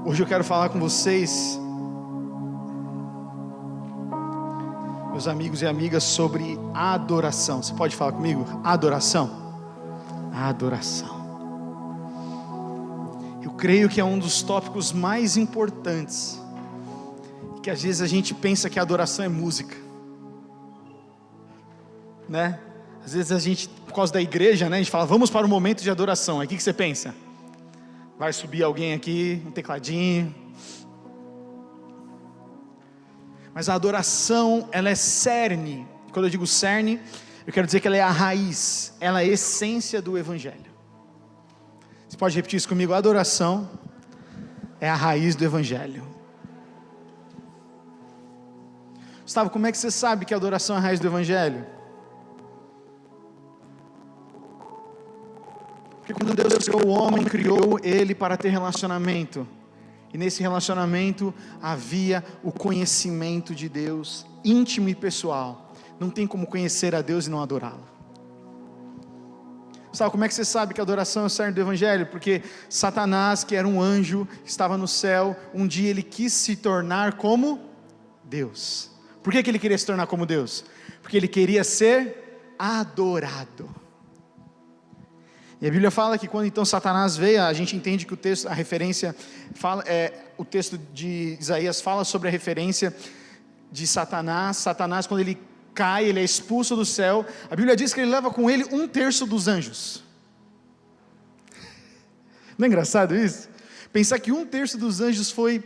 Hoje eu quero falar com vocês, meus amigos e amigas, sobre adoração. Você pode falar comigo? Adoração. Adoração. Eu creio que é um dos tópicos mais importantes, que às vezes a gente pensa que a adoração é música, né? Às vezes a gente, por causa da igreja, né, a gente fala, vamos para o momento de adoração. Aí o que você pensa? Vai subir alguém aqui, um tecladinho. Mas a adoração, ela é cerne. Quando eu digo cerne, eu quero dizer que ela é a raiz, ela é a essência do Evangelho. Você pode repetir isso comigo? A adoração é a raiz do Evangelho. Gustavo, como é que você sabe que a adoração é a raiz do Evangelho? Porque quando Deus criou o homem, criou ele para ter relacionamento. E nesse relacionamento havia o conhecimento de Deus, íntimo e pessoal. Não tem como conhecer a Deus e não adorá-lo. Sabe como é que você sabe que a adoração é o cerne do Evangelho? Porque Satanás, que era um anjo, estava no céu, um dia ele quis se tornar como Deus. Por que ele queria se tornar como Deus? Porque ele queria ser adorado. E a Bíblia fala que quando então Satanás veio, a gente entende que o texto, a referência, o texto de Isaías fala sobre a referência de Satanás. Satanás, quando ele cai, ele é expulso do céu. A Bíblia diz que ele leva com ele 1/3 dos anjos. Não é engraçado isso? Pensar que 1/3 dos anjos foi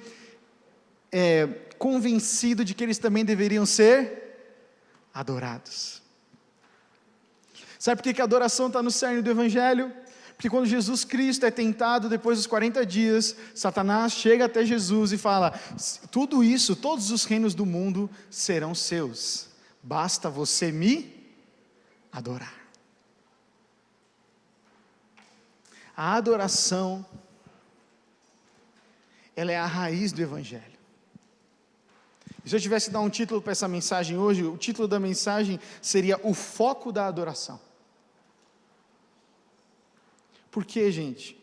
convencido de que eles também deveriam ser adorados. Sabe por que a adoração está no cerne do Evangelho? Porque quando Jesus Cristo é tentado, depois dos 40 dias, Satanás chega até Jesus e fala, tudo isso, todos os reinos do mundo serão seus, basta você me adorar. A adoração, ela é a raiz do Evangelho. E se eu tivesse que dar um título para essa mensagem hoje, o título da mensagem seria o foco da adoração. Por quê, gente?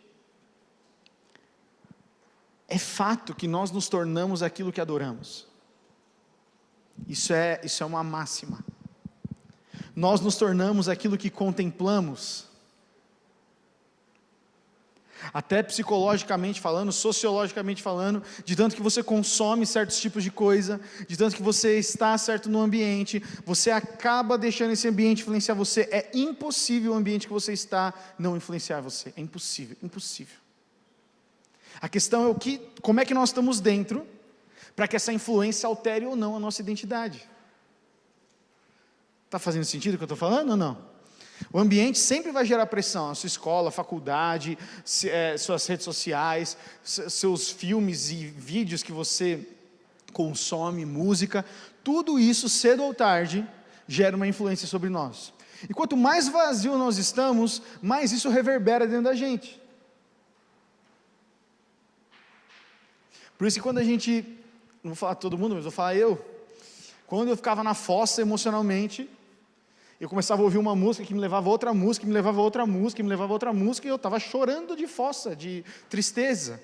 É fato que nós nos tornamos aquilo que adoramos. Isso é uma máxima. Nós nos tornamos aquilo que contemplamos. Até psicologicamente falando, sociologicamente falando, de tanto que você consome certos tipos de coisa, de tanto que você está certo no ambiente, você acaba deixando esse ambiente influenciar você. É impossível o ambiente que você está não influenciar você. É impossível, impossível. A questão é como é que nós estamos dentro, para que essa influência altere ou não a nossa identidade. Está fazendo sentido o que eu estou falando ou não? O ambiente sempre vai gerar pressão, a sua escola, a faculdade, suas redes sociais, seus filmes e vídeos que você consome, música, tudo isso, cedo ou tarde, gera uma influência sobre nós. E quanto mais vazio nós estamos, mais isso reverbera dentro da gente. Por isso que quando a gente, não vou falar todo mundo, mas vou falar eu, quando eu ficava na fossa emocionalmente, eu começava a ouvir uma música que me levava a outra música, que me levava a outra música, que me levava a outra música, e eu estava chorando de fossa, de tristeza.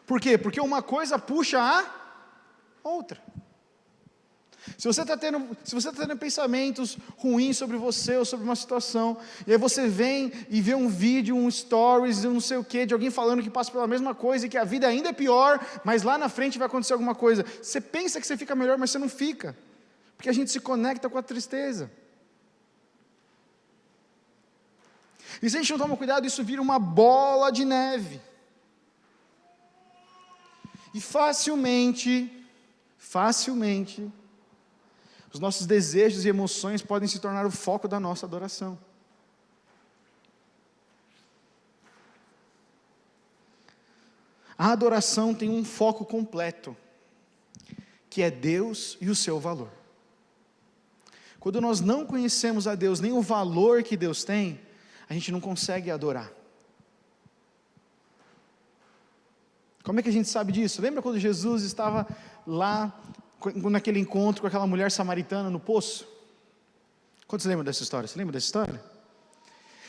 Por quê? Porque uma coisa puxa a outra. Se você está tendo pensamentos ruins sobre você ou sobre uma situação, e aí você vem e vê um vídeo, um stories, um não sei o que, de alguém falando que passa pela mesma coisa e que a vida ainda é pior, mas lá na frente vai acontecer alguma coisa. Você pensa que você fica melhor, mas você não fica. Porque a gente se conecta com a tristeza. E se a gente não toma cuidado, isso vira uma bola de neve. E facilmente, os nossos desejos e emoções podem se tornar o foco da nossa adoração. A adoração tem um foco completo, que é Deus e o seu valor. Quando nós não conhecemos a Deus, nem o valor que Deus tem, a gente não consegue adorar. Como é que a gente sabe disso? Lembra quando Jesus estava lá, naquele encontro com aquela mulher samaritana no poço? Quantos lembram dessa história? Você lembra dessa história?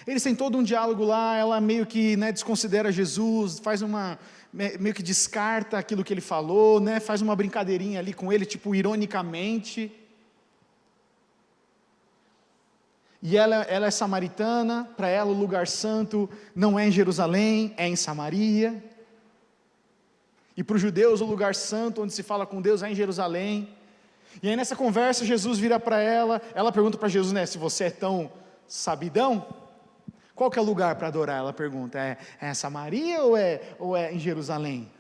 Eles têm todo um diálogo lá, ela meio que, né, desconsidera Jesus, meio que descarta aquilo que ele falou, né, faz uma brincadeirinha ali com ele, tipo, ironicamente. E ela é samaritana, para ela o lugar santo não é em Jerusalém, é em Samaria. E para os judeus o lugar santo, onde se fala com Deus, é em Jerusalém. E aí nessa conversa Jesus vira para ela pergunta para Jesus, né, se você é tão sabidão, qual que é o lugar para adorar? Ela pergunta, é Samaria ou é em Jerusalém?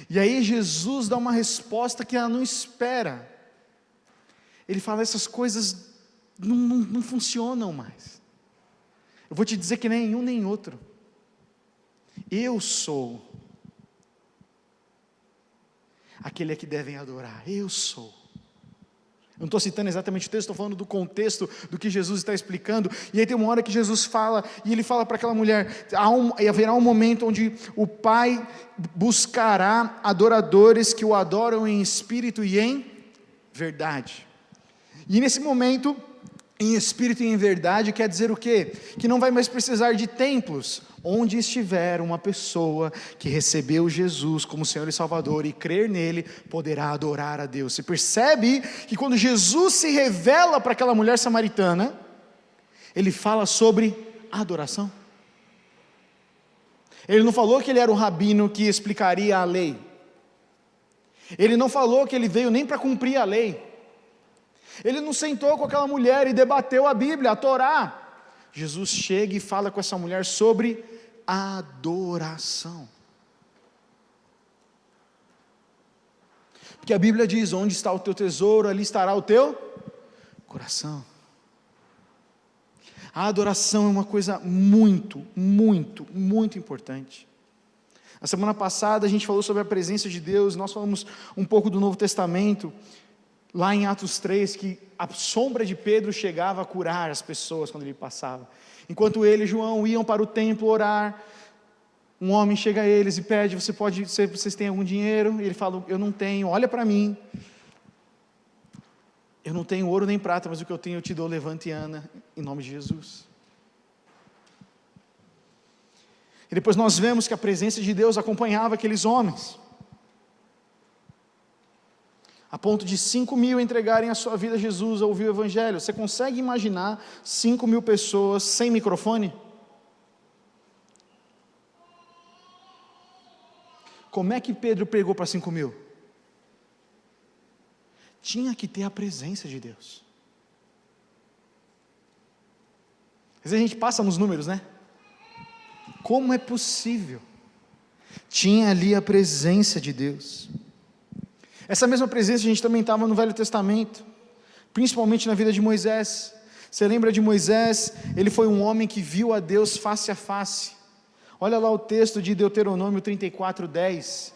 E aí Jesus dá uma resposta que ela não espera. Ele fala, essas coisas não funcionam mais. Eu vou te dizer que nem um nem outro. Eu sou aquele a que devem adorar. Eu sou. Eu não estou citando exatamente o texto, estou falando do contexto do que Jesus está explicando. E aí tem uma hora que Jesus fala, e ele fala para aquela mulher, haverá um momento onde o Pai buscará adoradores que o adoram em espírito e em verdade. E nesse momento, em espírito e em verdade, quer dizer o quê? Que não vai mais precisar de templos. Onde estiver uma pessoa que recebeu Jesus como Senhor e Salvador e crer nele, poderá adorar a Deus. Você percebe que quando Jesus se revela para aquela mulher samaritana, ele fala sobre adoração. Ele não falou que ele era o rabino que explicaria a lei. Ele não falou que ele veio nem para cumprir a lei. Ele não sentou com aquela mulher e debateu a Bíblia, a Torá. Jesus chega e fala com essa mulher sobre adoração. Porque a Bíblia diz, onde está o teu tesouro, ali estará o teu coração. A adoração é uma coisa muito, muito, muito importante. Na semana passada a gente falou sobre a presença de Deus, nós falamos um pouco do Novo Testamento, lá em Atos 3, que a sombra de Pedro chegava a curar as pessoas quando ele passava. Enquanto ele e João iam para o templo orar, um homem chega a eles e pede, vocês têm algum dinheiro? E ele fala, eu não tenho, olha para mim. Eu não tenho ouro nem prata, mas o que eu tenho eu te dou, levante e anda, em nome de Jesus. E depois nós vemos que a presença de Deus acompanhava aqueles homens, a ponto de 5.000 entregarem a sua vida a Jesus, a ouvir o Evangelho. Você consegue imaginar 5.000 pessoas sem microfone? Como é que Pedro pregou para 5.000? Tinha que ter a presença de Deus. Às vezes a gente passa nos números, né? Como é possível? Tinha ali a presença de Deus. Essa mesma presença a gente também estava no Velho Testamento, principalmente na vida de Moisés. Você lembra de Moisés? Ele foi um homem que viu a Deus face a face. Olha lá o texto de Deuteronômio 34:10.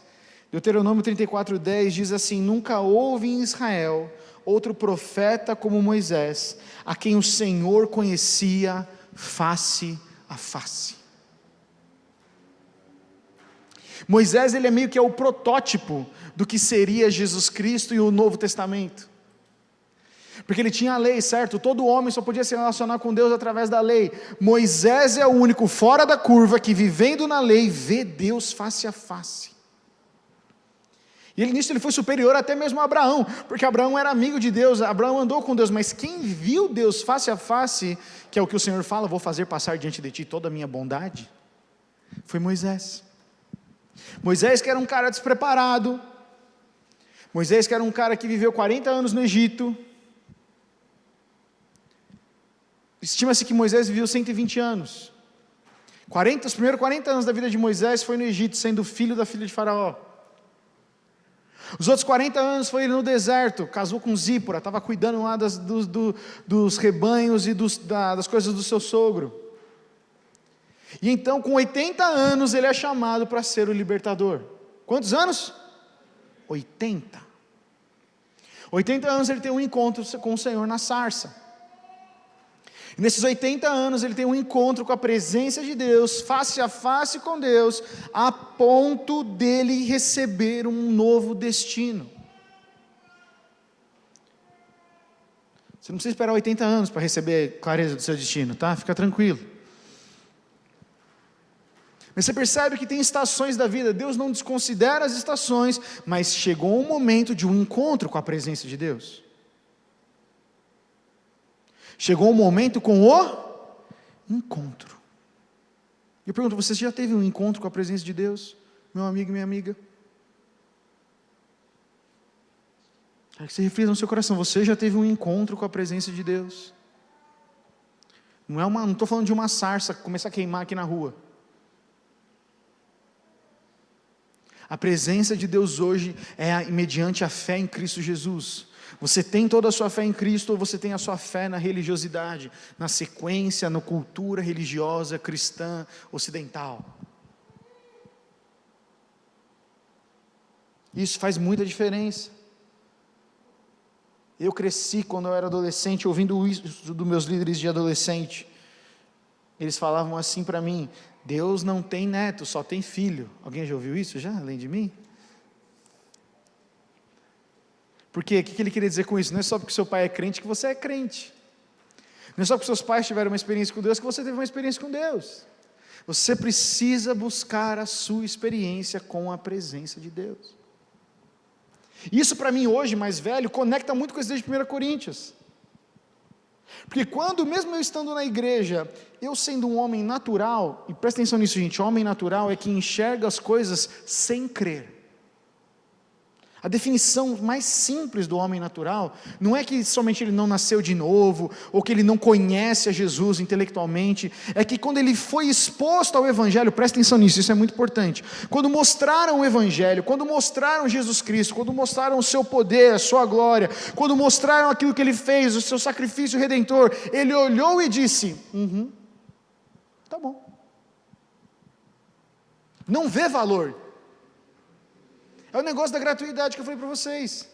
Deuteronômio 34:10 diz assim, nunca houve em Israel outro profeta como Moisés, a quem o Senhor conhecia face a face. Moisés, ele é meio que o protótipo do que seria Jesus Cristo e o Novo Testamento. Porque ele tinha a lei, certo? Todo homem só podia se relacionar com Deus através da lei. Moisés é o único fora da curva que, vivendo na lei, vê Deus face a face. E nisso ele foi superior até mesmo a Abraão, porque Abraão era amigo de Deus, Abraão andou com Deus, mas quem viu Deus face a face, que é o que o Senhor fala, vou fazer passar diante de ti toda a minha bondade, foi Moisés. Moisés que era um cara despreparado, Moisés que era um cara que viveu 40 anos no Egito, estima-se que Moisés viveu 120 anos, os primeiros 40 anos da vida de Moisés foi no Egito, sendo filho da filha de Faraó. Os outros 40 anos foi no deserto, casou com Zípora, estava cuidando lá dos rebanhos e das coisas do seu sogro. E então com 80 anos ele é chamado para ser o libertador. Quantos anos? 80. 80 anos ele tem um encontro com o Senhor na sarça. E nesses 80 anos ele tem um encontro com a presença de Deus, face a face com Deus, a ponto dele receber um novo destino. Você não precisa esperar 80 anos para receber clareza do seu destino, tá? Fica tranquilo. Mas você percebe que tem estações da vida, Deus não desconsidera as estações, mas chegou um momento de um encontro com a presença de Deus. Chegou um momento com o encontro. Eu pergunto, você já teve um encontro com a presença de Deus? Meu amigo e minha amiga? Quero que você reflita no seu coração, você já teve um encontro com a presença de Deus? Não estou falando de uma sarça que começa a queimar aqui na rua. A presença de Deus hoje é mediante a fé em Cristo Jesus. Você tem toda a sua fé em Cristo, ou você tem a sua fé na religiosidade, na sequência, na cultura religiosa cristã ocidental. Isso faz muita diferença. Eu cresci quando eu era adolescente, ouvindo isso dos meus líderes de adolescente. Eles falavam assim para mim: Deus não tem neto, só tem filho. Alguém já ouviu isso já, além de mim? Por quê? O que ele queria dizer com isso? Não é só porque seu pai é crente que você é crente. Não é só porque seus pais tiveram uma experiência com Deus que você teve uma experiência com Deus. Você precisa buscar a sua experiência com a presença de Deus. Isso para mim hoje, mais velho, conecta muito com esse texto de 1 Coríntios. Porque quando, mesmo eu estando na igreja, eu sendo um homem natural, e presta atenção nisso, gente, homem natural é que enxerga as coisas sem crer. A definição mais simples do homem natural não é que somente ele não nasceu de novo, ou que ele não conhece a Jesus intelectualmente, é que quando ele foi exposto ao Evangelho, presta atenção nisso, isso é muito importante, quando mostraram o Evangelho, quando mostraram Jesus Cristo, quando mostraram o seu poder, a sua glória, quando mostraram aquilo que ele fez, o seu sacrifício redentor, ele olhou e disse: tá bom. Não vê valor. É o negócio da gratuidade que eu falei para vocês.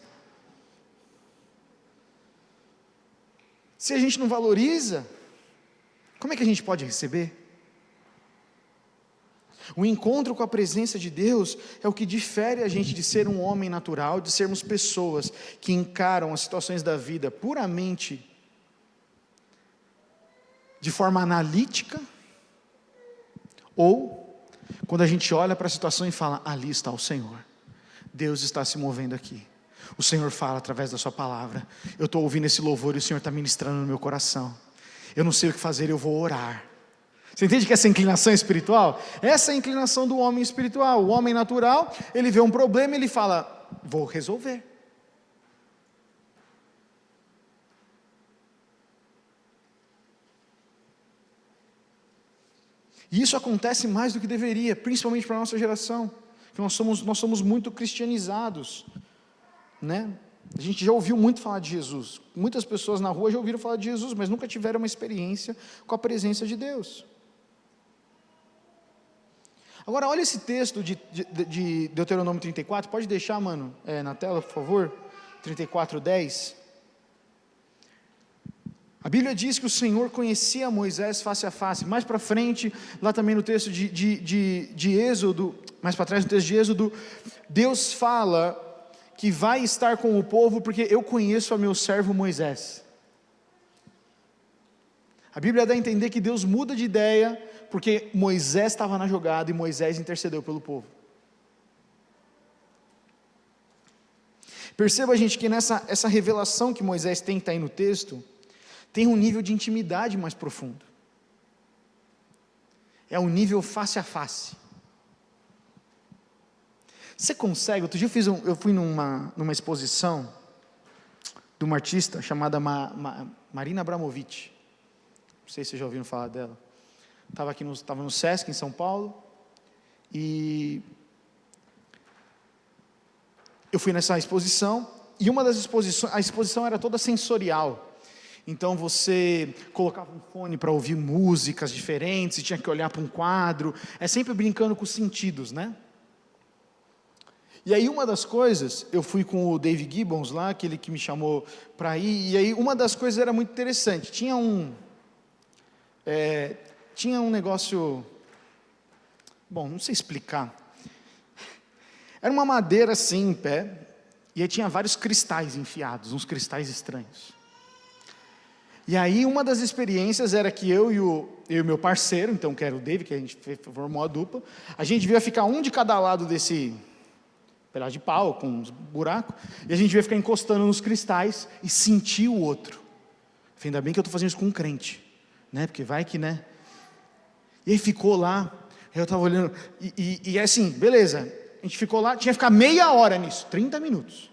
Se a gente não valoriza, como é que a gente pode receber? O encontro com a presença de Deus é o que difere a gente de ser um homem natural, de sermos pessoas que encaram as situações da vida puramente de forma analítica, ou quando a gente olha para a situação e fala: ali está o Senhor. Deus está se movendo aqui. O Senhor fala através da sua palavra. Eu estou ouvindo esse louvor e o Senhor está ministrando no meu coração. Eu não sei o que fazer, eu vou orar. Você entende que essa inclinação espiritual? Essa é a inclinação do homem espiritual. O homem natural, ele vê um problema e ele fala: vou resolver. E isso acontece mais do que deveria, principalmente para a nossa geração. Que nós somos muito cristianizados, né? A gente já ouviu muito falar de Jesus, muitas pessoas na rua já ouviram falar de Jesus, mas nunca tiveram uma experiência com a presença de Deus. Agora olha esse texto de Deuteronômio 34, pode deixar, mano, na tela, por favor, 34:10. A Bíblia diz que o Senhor conhecia Moisés face a face. Mais para frente, lá também no texto de Êxodo, mais para trás no texto de Êxodo, Deus fala que vai estar com o povo porque eu conheço o meu servo Moisés. A Bíblia dá a entender que Deus muda de ideia porque Moisés estava na jogada e Moisés intercedeu pelo povo. Perceba, gente, que essa revelação que Moisés tem, que está aí no texto, tem um nível de intimidade mais profundo. É um nível face a face. Você consegue? Outro dia eu fui numa exposição de uma artista chamada Marina Abramovic. Não sei se vocês já ouviram falar dela. Estava no Sesc em São Paulo. E eu fui nessa exposição. E uma das exposições, a exposição era toda sensorial. Então você colocava um fone para ouvir músicas diferentes, e tinha que olhar para um quadro, é sempre brincando com os sentidos, né? E aí uma das coisas, eu fui com o Dave Gibbons lá, aquele que me chamou para ir, e aí uma das coisas era muito interessante, tinha um negócio, bom, não sei explicar, era uma madeira assim em pé, e aí tinha vários cristais enfiados, uns cristais estranhos. E aí uma das experiências era que eu e o meu parceiro, então que era o David, que a gente formou a dupla, a gente devia ficar um de cada lado desse pedaço de pau, com uns buracos, e a gente devia ficar encostando nos cristais e sentir o outro. Ainda bem que eu estou fazendo isso com um crente, né? Porque vai que, né? E aí ficou lá, eu estava olhando, e assim, beleza, a gente ficou lá, tinha que ficar meia hora nisso, 30 minutos,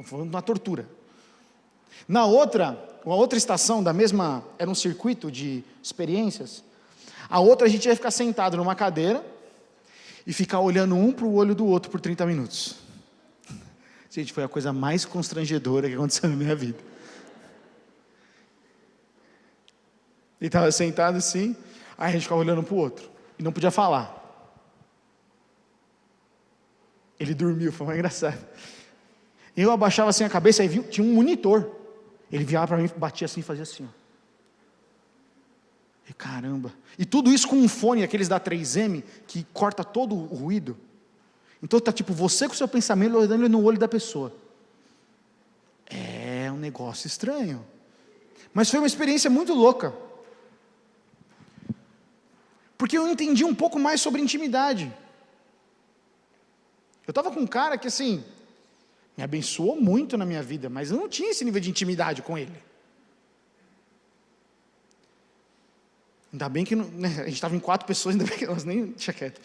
foi uma tortura. Na outra, uma outra estação da mesma, era um circuito de experiências, a outra a gente ia ficar sentado numa cadeira, e ficar olhando um para o olho do outro por 30 minutos. Gente, foi a coisa mais constrangedora que aconteceu na minha vida. Ele estava sentado assim, aí a gente ficava olhando um para o outro, e não podia falar. Ele dormiu, foi mais engraçado. Eu abaixava assim a cabeça, aí tinha um monitor. Ele virava para mim, batia assim e fazia assim, ó. E caramba, e tudo isso com um fone, aqueles da 3M, que corta todo o ruído. Então está tipo, você com o seu pensamento olhando no olho da pessoa. É um negócio estranho, mas foi uma experiência muito louca, porque eu entendi um pouco mais sobre intimidade. Eu estava com um cara que assim, me abençoou muito na minha vida, mas eu não tinha esse nível de intimidade com ele. Ainda bem que né, a gente estava em 4 pessoas, ainda bem que elas nem deixa quieto.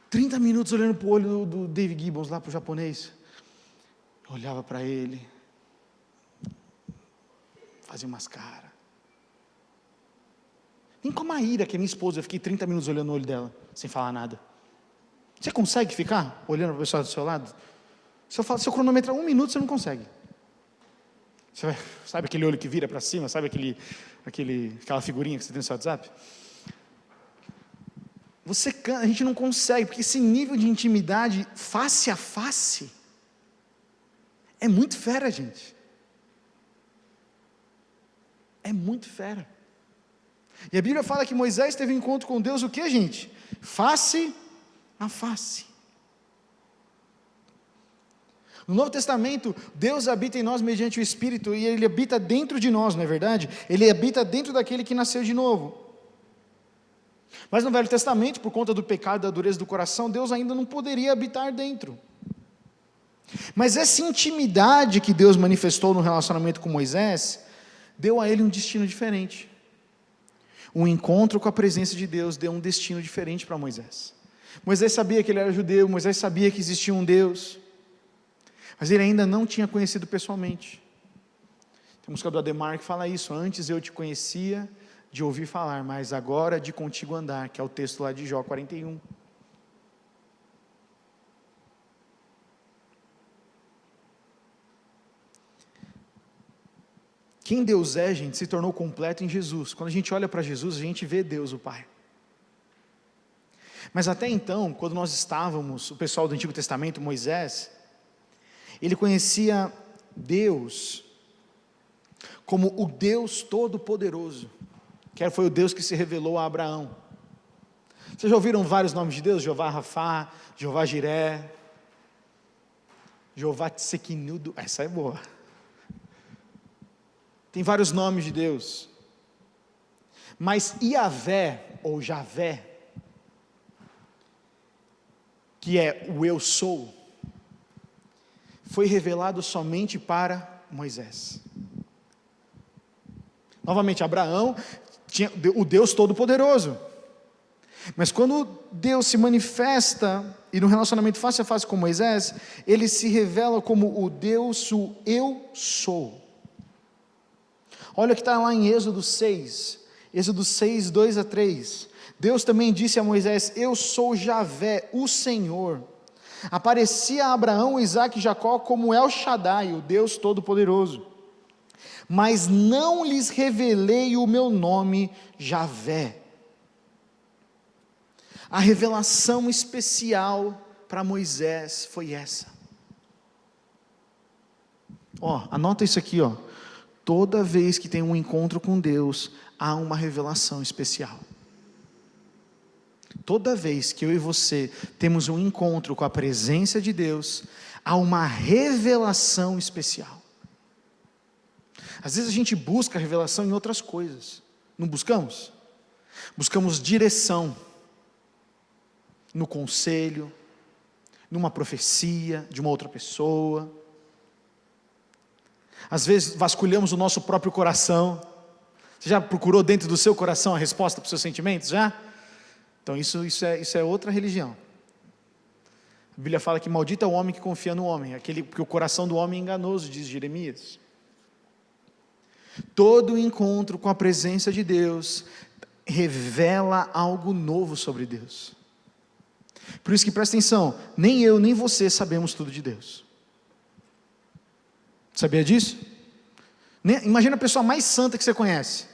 30 minutos olhando para o olho do David Gibbons, lá para o japonês. Eu olhava para ele, fazia umas caras. Nem com a Maíra, que é minha esposa, eu fiquei 30 minutos olhando no olho dela, sem falar nada. Você consegue ficar olhando para a pessoa do seu lado? Se eu cronometrar 1 minuto, você não consegue. Sabe aquele olho que vira para cima? Sabe aquela figurinha que você tem no seu WhatsApp? A gente não consegue, porque esse nível de intimidade face a face é muito fera, gente. É muito fera. E a Bíblia fala que Moisés teve um encontro com Deus, o que, gente? Face a face. No Novo Testamento, Deus habita em nós mediante o Espírito, e Ele habita dentro de nós, não é verdade? Ele habita dentro daquele que nasceu de novo. Mas no Velho Testamento, por conta do pecado e da dureza do coração, Deus ainda não poderia habitar dentro. Mas essa intimidade que Deus manifestou no relacionamento com Moisés, deu a ele um destino diferente. Um encontro com a presença de Deus deu um destino diferente para Moisés. Moisés sabia que ele era judeu, Moisés sabia que existia um Deus, mas ele ainda não tinha conhecido pessoalmente. Tem uma música do Ademar que fala isso: antes eu te conhecia de ouvir falar, mas agora de contigo andar, que é o texto lá de Jó 41. Quem Deus é, gente, se tornou completo em Jesus. Quando a gente olha para Jesus, a gente vê Deus, o Pai. Mas até então, quando nós estávamos, o pessoal do Antigo Testamento, Moisés, ele conhecia Deus como o Deus Todo-Poderoso, que foi o Deus que se revelou a Abraão. Vocês já ouviram vários nomes de Deus? Jeová Rafá, Jeová Jiré, Jeová Tsequinudo, essa é boa. Tem vários nomes de Deus, mas Iavé, ou Javé, que é o eu sou, foi revelado somente para Moisés. Novamente, Abraão tinha o Deus Todo-Poderoso, mas quando Deus se manifesta, e no relacionamento face a face com Moisés, ele se revela como o Deus, o eu sou. Olha o que está lá em Êxodo 6, 2-3, Deus também disse a Moisés: eu sou Javé, o Senhor. Aparecia a Abraão, Isaque e Jacó como El Shaddai, o Deus Todo-Poderoso, mas não lhes revelei o meu nome, Javé. A revelação especial para Moisés foi essa. Anota isso aqui, toda vez que tem um encontro com Deus, há uma revelação especial. Toda vez que eu e você temos um encontro com a presença de Deus, há uma revelação especial. Às vezes a gente busca a revelação em outras coisas, não buscamos? Buscamos direção no conselho, numa profecia de uma outra pessoa. Às vezes vasculhamos o nosso próprio coração. Você já procurou dentro do seu coração a resposta para os seus sentimentos? Já? Então isso é outra religião. A Bíblia fala que maldito é o homem que confia no homem, porque o coração do homem é enganoso, diz Jeremias. Todo encontro com a presença de Deus revela algo novo sobre Deus. Por isso que presta atenção, nem eu nem você sabemos tudo de Deus. Sabia disso? Imagina a pessoa mais santa que você conhece.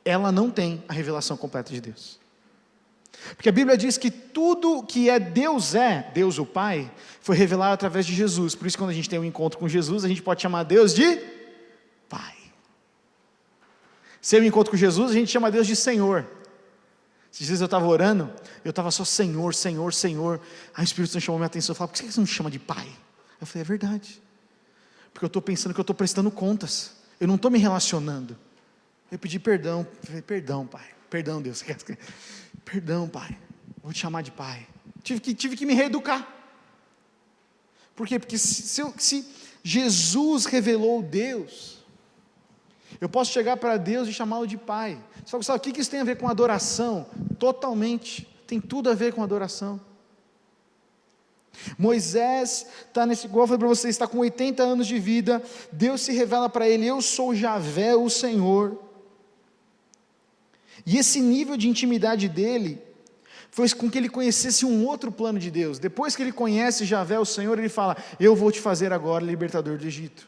Ela não tem a revelação completa de Deus. Porque a Bíblia diz que tudo que Deus o Pai, foi revelado através de Jesus. Por isso quando a gente tem um encontro com Jesus, a gente pode chamar Deus de Pai. Se eu encontro com Jesus, a gente chama Deus de Senhor. Esses dias eu estava orando, eu estava só Senhor, Senhor, Senhor. Aí o Espírito Santo chamou minha atenção e falou: por que você não chama de Pai? Eu falei: é verdade. Porque eu estou pensando que eu estou prestando contas. Eu não estou me relacionando. Eu pedi perdão. Eu falei: perdão, Pai. Perdão, Deus. Perdão, Pai. Vou te chamar de Pai. Tive que me reeducar. Por quê? Porque se Jesus revelou Deus, eu posso chegar para Deus e chamá-lo de Pai. Só que sabe o que isso tem a ver com adoração? Totalmente, tem tudo a ver com adoração. Moisés está igual eu falei para vocês, está com 80 anos de vida, Deus se revela para ele: eu sou Javé, o Senhor. E esse nível de intimidade dele, foi com que ele conhecesse um outro plano de Deus. Depois que ele conhece Javé, o Senhor, ele fala: eu vou te fazer agora libertador do Egito.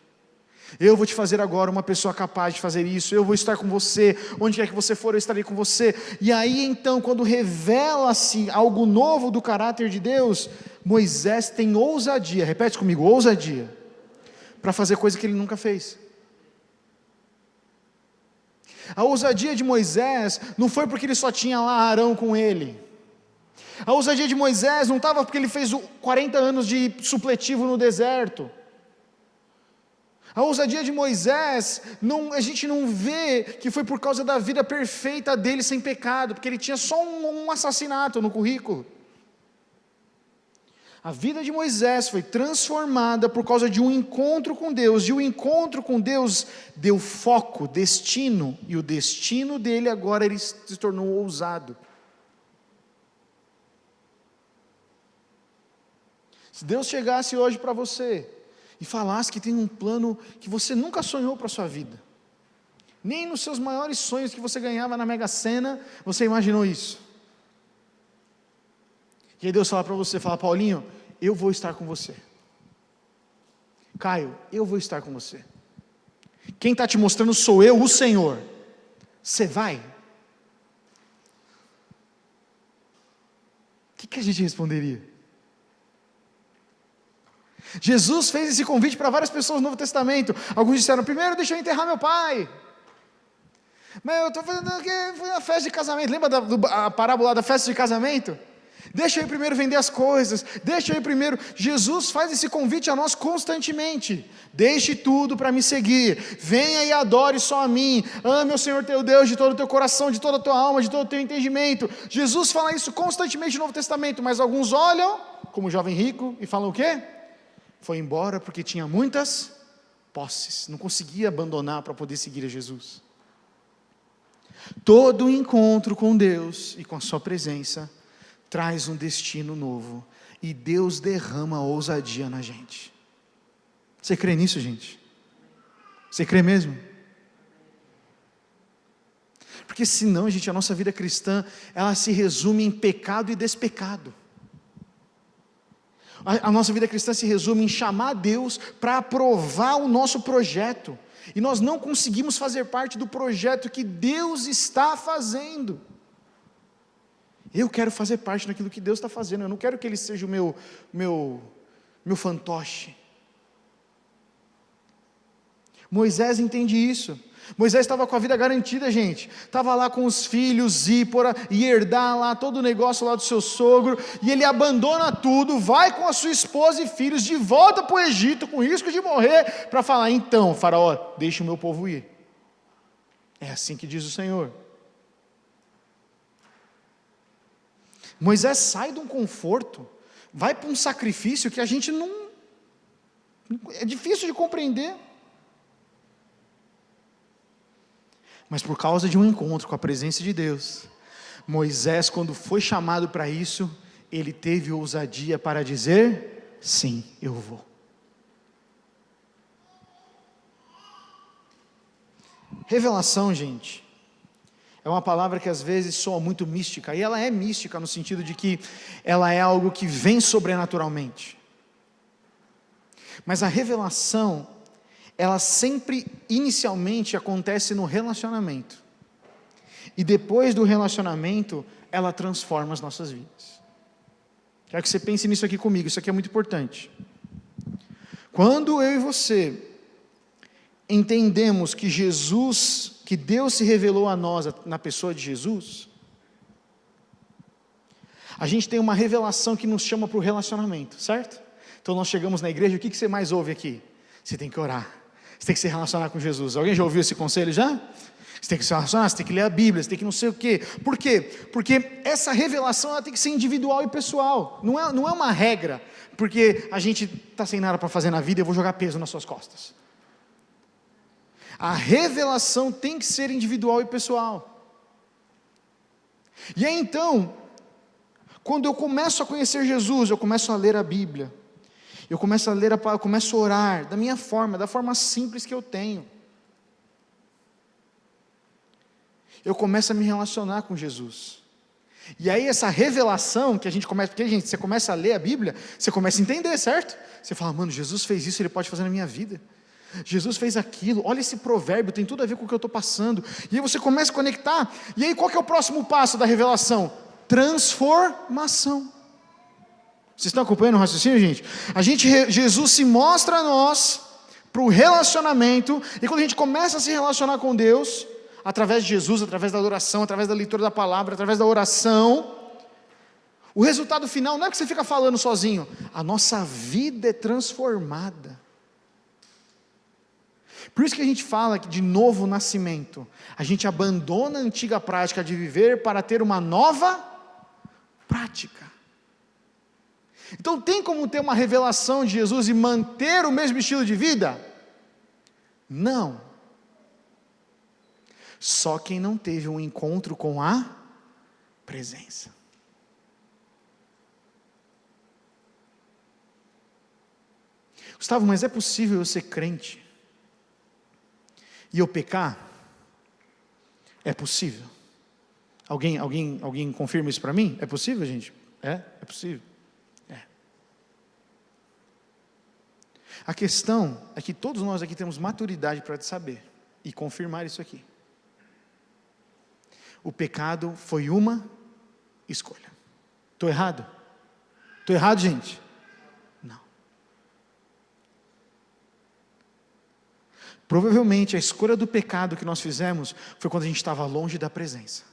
Eu vou te fazer agora uma pessoa capaz de fazer isso. Eu vou estar com você, onde quer que você for eu estarei com você. E aí então, quando revela-se algo novo do caráter de Deus, Moisés tem ousadia, repete comigo, ousadia, para fazer coisa que ele nunca fez. A ousadia de Moisés não foi porque ele só tinha lá Arão com ele. A ousadia de Moisés não estava porque ele fez 40 anos de supletivo no deserto. A ousadia de Moisés, a gente não vê que foi por causa da vida perfeita dele sem pecado, porque ele tinha só um assassinato no currículo. A vida de Moisés foi transformada por causa de um encontro com Deus, e o encontro com Deus deu foco, destino, e o destino dele agora ele se tornou ousado. Se Deus chegasse hoje para você e falasse que tem um plano que você nunca sonhou para a sua vida, nem nos seus maiores sonhos que você ganhava na Mega Sena, você imaginou isso. E aí Deus fala para você, fala: Paulinho, eu vou estar com você. Caio, eu vou estar com você. Quem está te mostrando sou eu, o Senhor. Você vai? O que a gente responderia? Jesus fez esse convite para várias pessoas no Novo Testamento. Alguns disseram: primeiro deixa eu enterrar meu pai. Mas eu estou fazendo a festa de casamento. Lembra a parábola da festa de casamento? Deixa eu ir primeiro vender as coisas. Deixa eu ir primeiro. Jesus faz esse convite a nós constantemente. Deixe tudo para me seguir. Venha e adore só a mim. Ame o Senhor teu Deus de todo o teu coração, de toda a tua alma, de todo o teu entendimento. Jesus fala isso constantemente no Novo Testamento. Mas alguns olham, como o jovem rico, e falam o quê? Foi embora porque tinha muitas posses, não conseguia abandonar para poder seguir a Jesus. Todo encontro com Deus e com a sua presença traz um destino novo, e Deus derrama ousadia na gente. Você crê nisso, gente? Você crê mesmo? Porque senão, gente, a nossa vida cristã, ela se resume em pecado e despecado. A nossa vida cristã se resume em chamar Deus para aprovar o nosso projeto, e nós não conseguimos fazer parte do projeto que Deus está fazendo. Eu quero fazer parte daquilo que Deus está fazendo, eu não quero que Ele seja o meu fantoche. Moisés entende isso. Moisés estava com a vida garantida, gente. Estava lá com os filhos, Zípora, e herdar lá todo o negócio lá do seu sogro. E ele abandona tudo, vai com a sua esposa e filhos de volta para o Egito, com risco de morrer, para falar: então, faraó, deixe o meu povo ir. É assim que diz o Senhor. Moisés sai de um conforto, vai para um sacrifício que a gente não... é difícil de compreender. Mas por causa de um encontro com a presença de Deus, Moisés, quando foi chamado para isso, ele teve ousadia para dizer: sim, eu vou. Revelação, gente, é uma palavra que às vezes soa muito mística, e ela é mística no sentido de que ela é algo que vem sobrenaturalmente. Mas a revelação, ela sempre, inicialmente, acontece no relacionamento. E depois do relacionamento, ela transforma as nossas vidas. Quero que você pense nisso aqui comigo, isso aqui é muito importante. Quando eu e você entendemos que Jesus, que Deus se revelou a nós na pessoa de Jesus, a gente tem uma revelação que nos chama para o relacionamento, certo? Então nós chegamos na igreja, o que você mais ouve aqui? Você tem que orar, você tem que se relacionar com Jesus. Alguém já ouviu esse conselho já? Você tem que se relacionar, você tem que ler a Bíblia, você tem que não sei o quê. Por quê? Porque essa revelação ela tem que ser individual e pessoal, não é uma regra, porque a gente está sem nada para fazer na vida, eu vou jogar peso nas suas costas. A revelação tem que ser individual e pessoal. E aí então, quando eu começo a conhecer Jesus, eu começo a ler a Bíblia, eu começo a ler eu começo a orar, da minha forma, da forma simples que eu tenho. Eu começo a me relacionar com Jesus. E aí essa revelação que a gente começa, porque gente, você começa a ler a Bíblia, você começa a entender, certo? Você fala: mano, Jesus fez isso, Ele pode fazer na minha vida. Jesus fez aquilo, olha esse provérbio, tem tudo a ver com o que eu estou passando. E aí você começa a conectar, e aí qual que é o próximo passo da revelação? Transformação. Vocês estão acompanhando o raciocínio, gente? Jesus se mostra a nós, para o relacionamento, e quando a gente começa a se relacionar com Deus, através de Jesus, através da adoração, através da leitura da palavra, através da oração, o resultado final não é que você fica falando sozinho, a nossa vida é transformada. Por isso que a gente fala que de novo nascimento, a gente abandona a antiga prática de viver para ter uma nova prática. Então tem como ter uma revelação de Jesus e manter o mesmo estilo de vida? Não. Só quem não teve um encontro com a presença. Gustavo, mas é possível eu ser crente e eu pecar? É possível. Alguém confirma isso para mim? É possível, gente? É possível. A questão é que todos nós aqui temos maturidade para saber e confirmar isso aqui. O pecado foi uma escolha. Estou errado? Estou errado, gente? Não. Provavelmente a escolha do pecado que nós fizemos foi quando a gente estava longe da presença.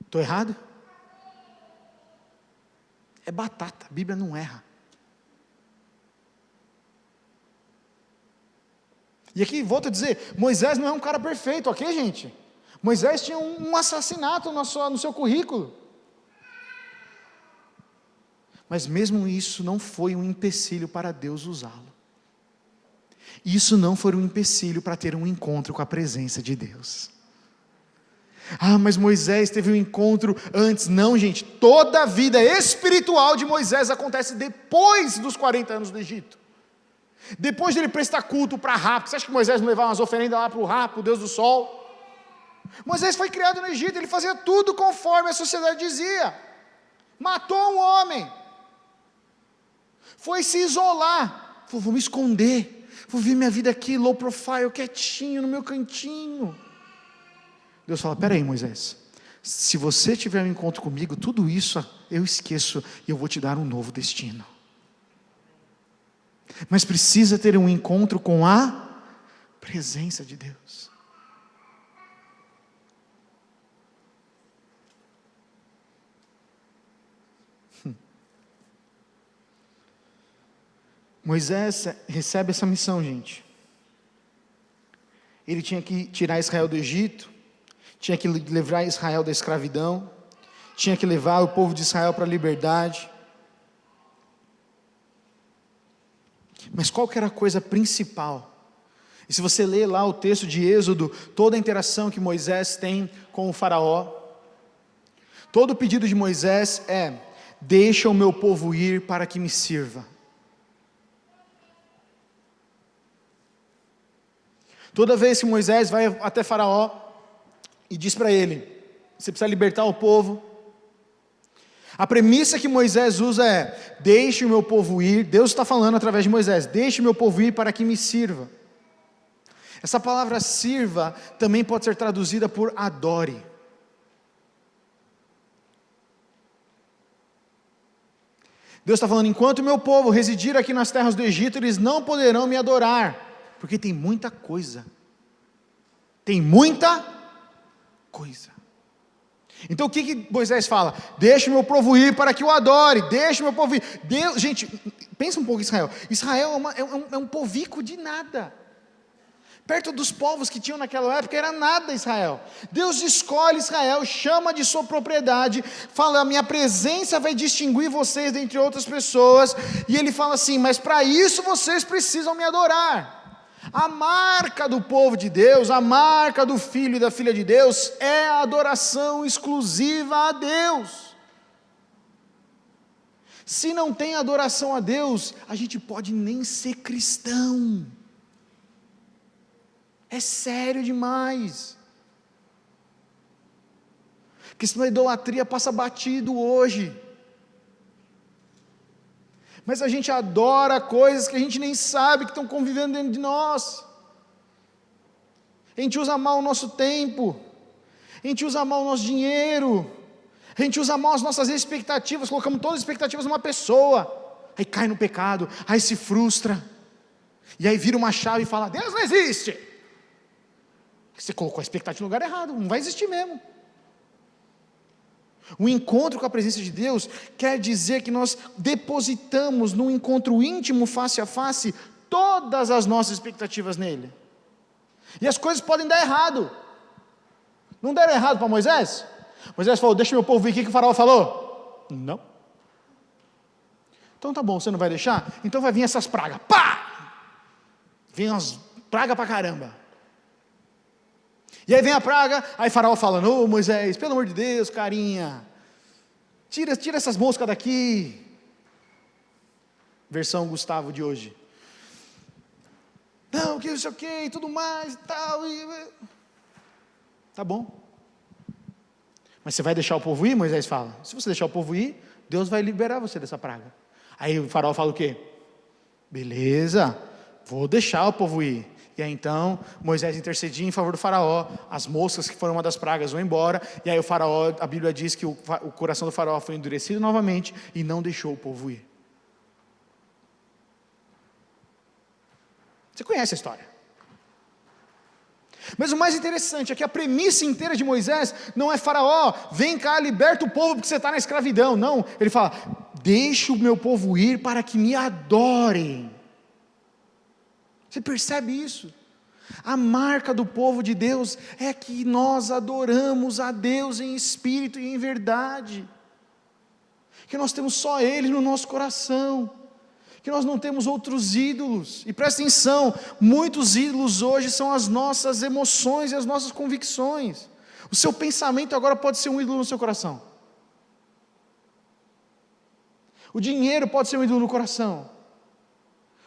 Estou errado? É batata, a Bíblia não erra. E aqui, volto a dizer, Moisés não é um cara perfeito, ok, gente? Moisés tinha um assassinato no seu currículo. Mas mesmo isso não foi um empecilho para Deus usá-lo. Isso não foi um empecilho para ter um encontro com a presença de Deus. Ah, mas Moisés teve um encontro antes. Não, gente, toda a vida espiritual de Moisés acontece depois dos 40 anos do Egito. Depois de ele prestar culto para Ra, você acha que Moisés não levava umas oferendas lá para o Ra, para o Deus do Sol? Moisés foi criado no Egito, ele fazia tudo conforme a sociedade dizia. Matou um homem. Foi se isolar. Falou: vou me esconder. Vou viver minha vida aqui, low profile, quietinho, no meu cantinho. Deus fala: peraí, Moisés, se você tiver um encontro comigo, tudo isso eu esqueço e eu vou te dar um novo destino. Mas precisa ter um encontro com a presença de Deus. Moisés recebe essa missão, gente. Ele tinha que tirar Israel do Egito, tinha que livrar Israel da escravidão, tinha que levar o povo de Israel para a liberdade. Mas qual que era a coisa principal? E se você ler lá o texto de Êxodo, toda a interação que Moisés tem com o faraó, todo o pedido de Moisés é: deixa o meu povo ir para que me sirva. Toda vez que Moisés vai até faraó e diz para ele: você precisa libertar o povo, a premissa que Moisés usa é: deixe o meu povo ir. Deus está falando através de Moisés: deixe o meu povo ir para que me sirva. Essa palavra sirva também pode ser traduzida por adore. Deus está falando: enquanto o meu povo residir aqui nas terras do Egito, eles não poderão me adorar, porque tem muita coisa. Tem muita coisa. Então o que Moisés fala? Deixa o meu povo ir para que eu adore, deixa o meu povo ir. Deus, gente, pensa um pouco em Israel. Israel é um povico de nada. Perto dos povos que tinham naquela época, era nada Israel. Deus escolhe Israel, chama de sua propriedade, fala: a minha presença vai distinguir vocês dentre outras pessoas, e ele fala assim: mas para isso vocês precisam me adorar. A marca do povo de Deus, a marca do filho e da filha de Deus, é a adoração exclusiva a Deus. Se não tem adoração a Deus, a gente pode nem ser cristão. É sério demais. Porque senão a idolatria passa batido hoje. Mas a gente adora coisas que a gente nem sabe que estão convivendo dentro de nós. A gente usa mal o nosso tempo. A gente usa mal o nosso dinheiro. A gente usa mal as nossas expectativas. Colocamos todas as expectativas numa pessoa. Aí cai no pecado. Aí se frustra. E aí vira uma chave e fala: Deus não existe. Você colocou a expectativa no lugar errado, não vai existir mesmo. O encontro com a presença de Deus quer dizer que nós depositamos num encontro íntimo, face a face, todas as nossas expectativas nele. E as coisas podem dar errado. Não deram errado para Moisés? Moisés falou: deixa meu povo vir. O que o faraó falou? Não. Então tá bom, você não vai deixar? Então vai vir essas pragas. Pá! Vem umas pragas para caramba. E aí vem a praga, aí faraó fala: ô Moisés, pelo amor de Deus, carinha, tira essas moscas daqui. Versão Gustavo de hoje. Não, que não sei o que, e tudo mais e tal. Tá bom. Mas você vai deixar o povo ir? Moisés fala: se você deixar o povo ir, Deus vai liberar você dessa praga. Aí o faraó fala o quê? Beleza, vou deixar o povo ir. E aí então, Moisés intercedia em favor do faraó, as moscas que foram uma das pragas vão embora, e aí o faraó, a Bíblia diz que o coração do faraó foi endurecido novamente, e não deixou o povo ir. Você conhece a história. Mas o mais interessante é que a premissa inteira de Moisés não é: faraó, vem cá, liberta o povo porque você está na escravidão. Não, ele fala: deixa o meu povo ir para que me adorem. Você percebe isso? A marca do povo de Deus é que nós adoramos a Deus em espírito e em verdade, que nós temos só Ele no nosso coração, que nós não temos outros ídolos. E presta atenção, muitos ídolos hoje são as nossas emoções e as nossas convicções. O seu pensamento agora pode ser um ídolo no seu coração. O dinheiro pode ser um ídolo no coração.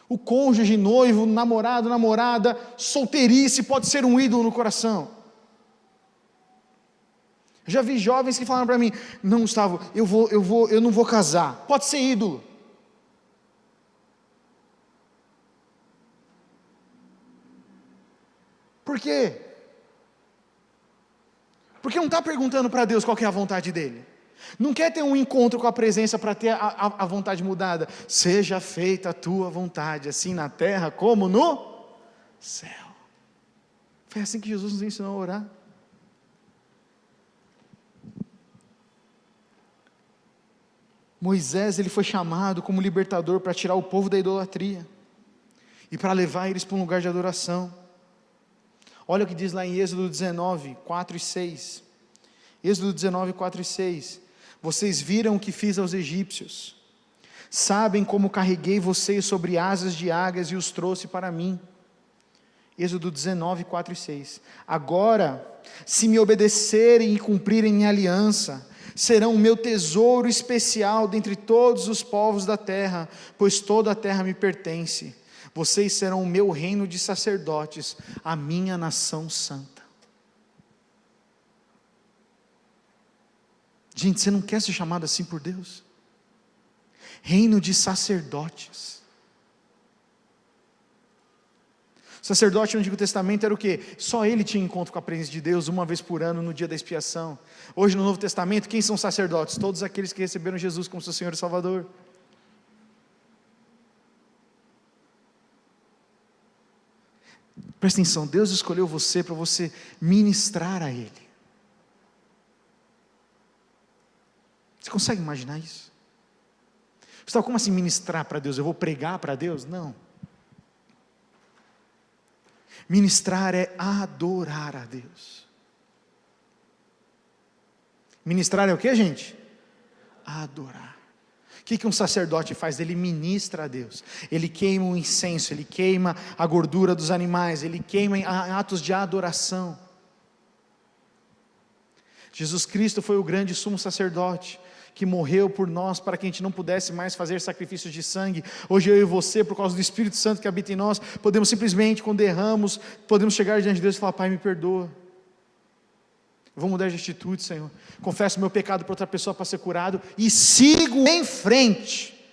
O cônjuge, noivo, namorado, namorada, solteirice pode ser um ídolo no coração. Já vi jovens que falaram para mim: não, Gustavo, eu não vou casar. Pode ser ídolo. Por quê? Porque não está perguntando para Deus qual que é a vontade dele. Não quer ter um encontro com a presença para ter a vontade mudada. Seja feita a tua vontade, assim na terra como no céu. Foi assim que Jesus nos ensinou a orar. Moisés, ele foi chamado como libertador para tirar o povo da idolatria e para levar eles para um lugar de adoração. Olha o que diz lá em Êxodo 19, 4 e 6. Êxodo 19, 4 e 6. Vocês viram o que fiz aos egípcios. Sabem como carreguei vocês sobre asas de águias e os trouxe para mim. Êxodo 19, 4 e 6. Agora, se me obedecerem e cumprirem minha aliança, serão o meu tesouro especial dentre todos os povos da terra, pois toda a terra me pertence. Vocês serão o meu reino de sacerdotes, a minha nação santa. Gente, você não quer ser chamado assim por Deus? Reino de sacerdotes. O sacerdote no Antigo Testamento era o quê? Só ele tinha encontro com a presença de Deus uma vez por ano, no dia da expiação. Hoje no Novo Testamento, quem são os sacerdotes? Todos aqueles que receberam Jesus como seu Senhor e Salvador. Presta atenção, Deus escolheu você para você ministrar a Ele. Você consegue imaginar isso? Você fala, como assim ministrar para Deus? Eu vou pregar para Deus? Não. Ministrar é adorar a Deus. Ministrar é o que, gente? Adorar. O que um sacerdote faz? Ele ministra a Deus. Ele queima o incenso, ele queima a gordura dos animais, ele queima atos de adoração. Jesus Cristo foi o grande sumo sacerdote, que morreu por nós, para que a gente não pudesse mais fazer sacrifícios de sangue. Hoje eu e você, por causa do Espírito Santo que habita em nós, podemos simplesmente, quando erramos, podemos chegar diante de Deus e falar, Pai, me perdoa. Eu vou mudar de atitude, Senhor. Confesso meu pecado para outra pessoa para ser curado, e sigo em frente.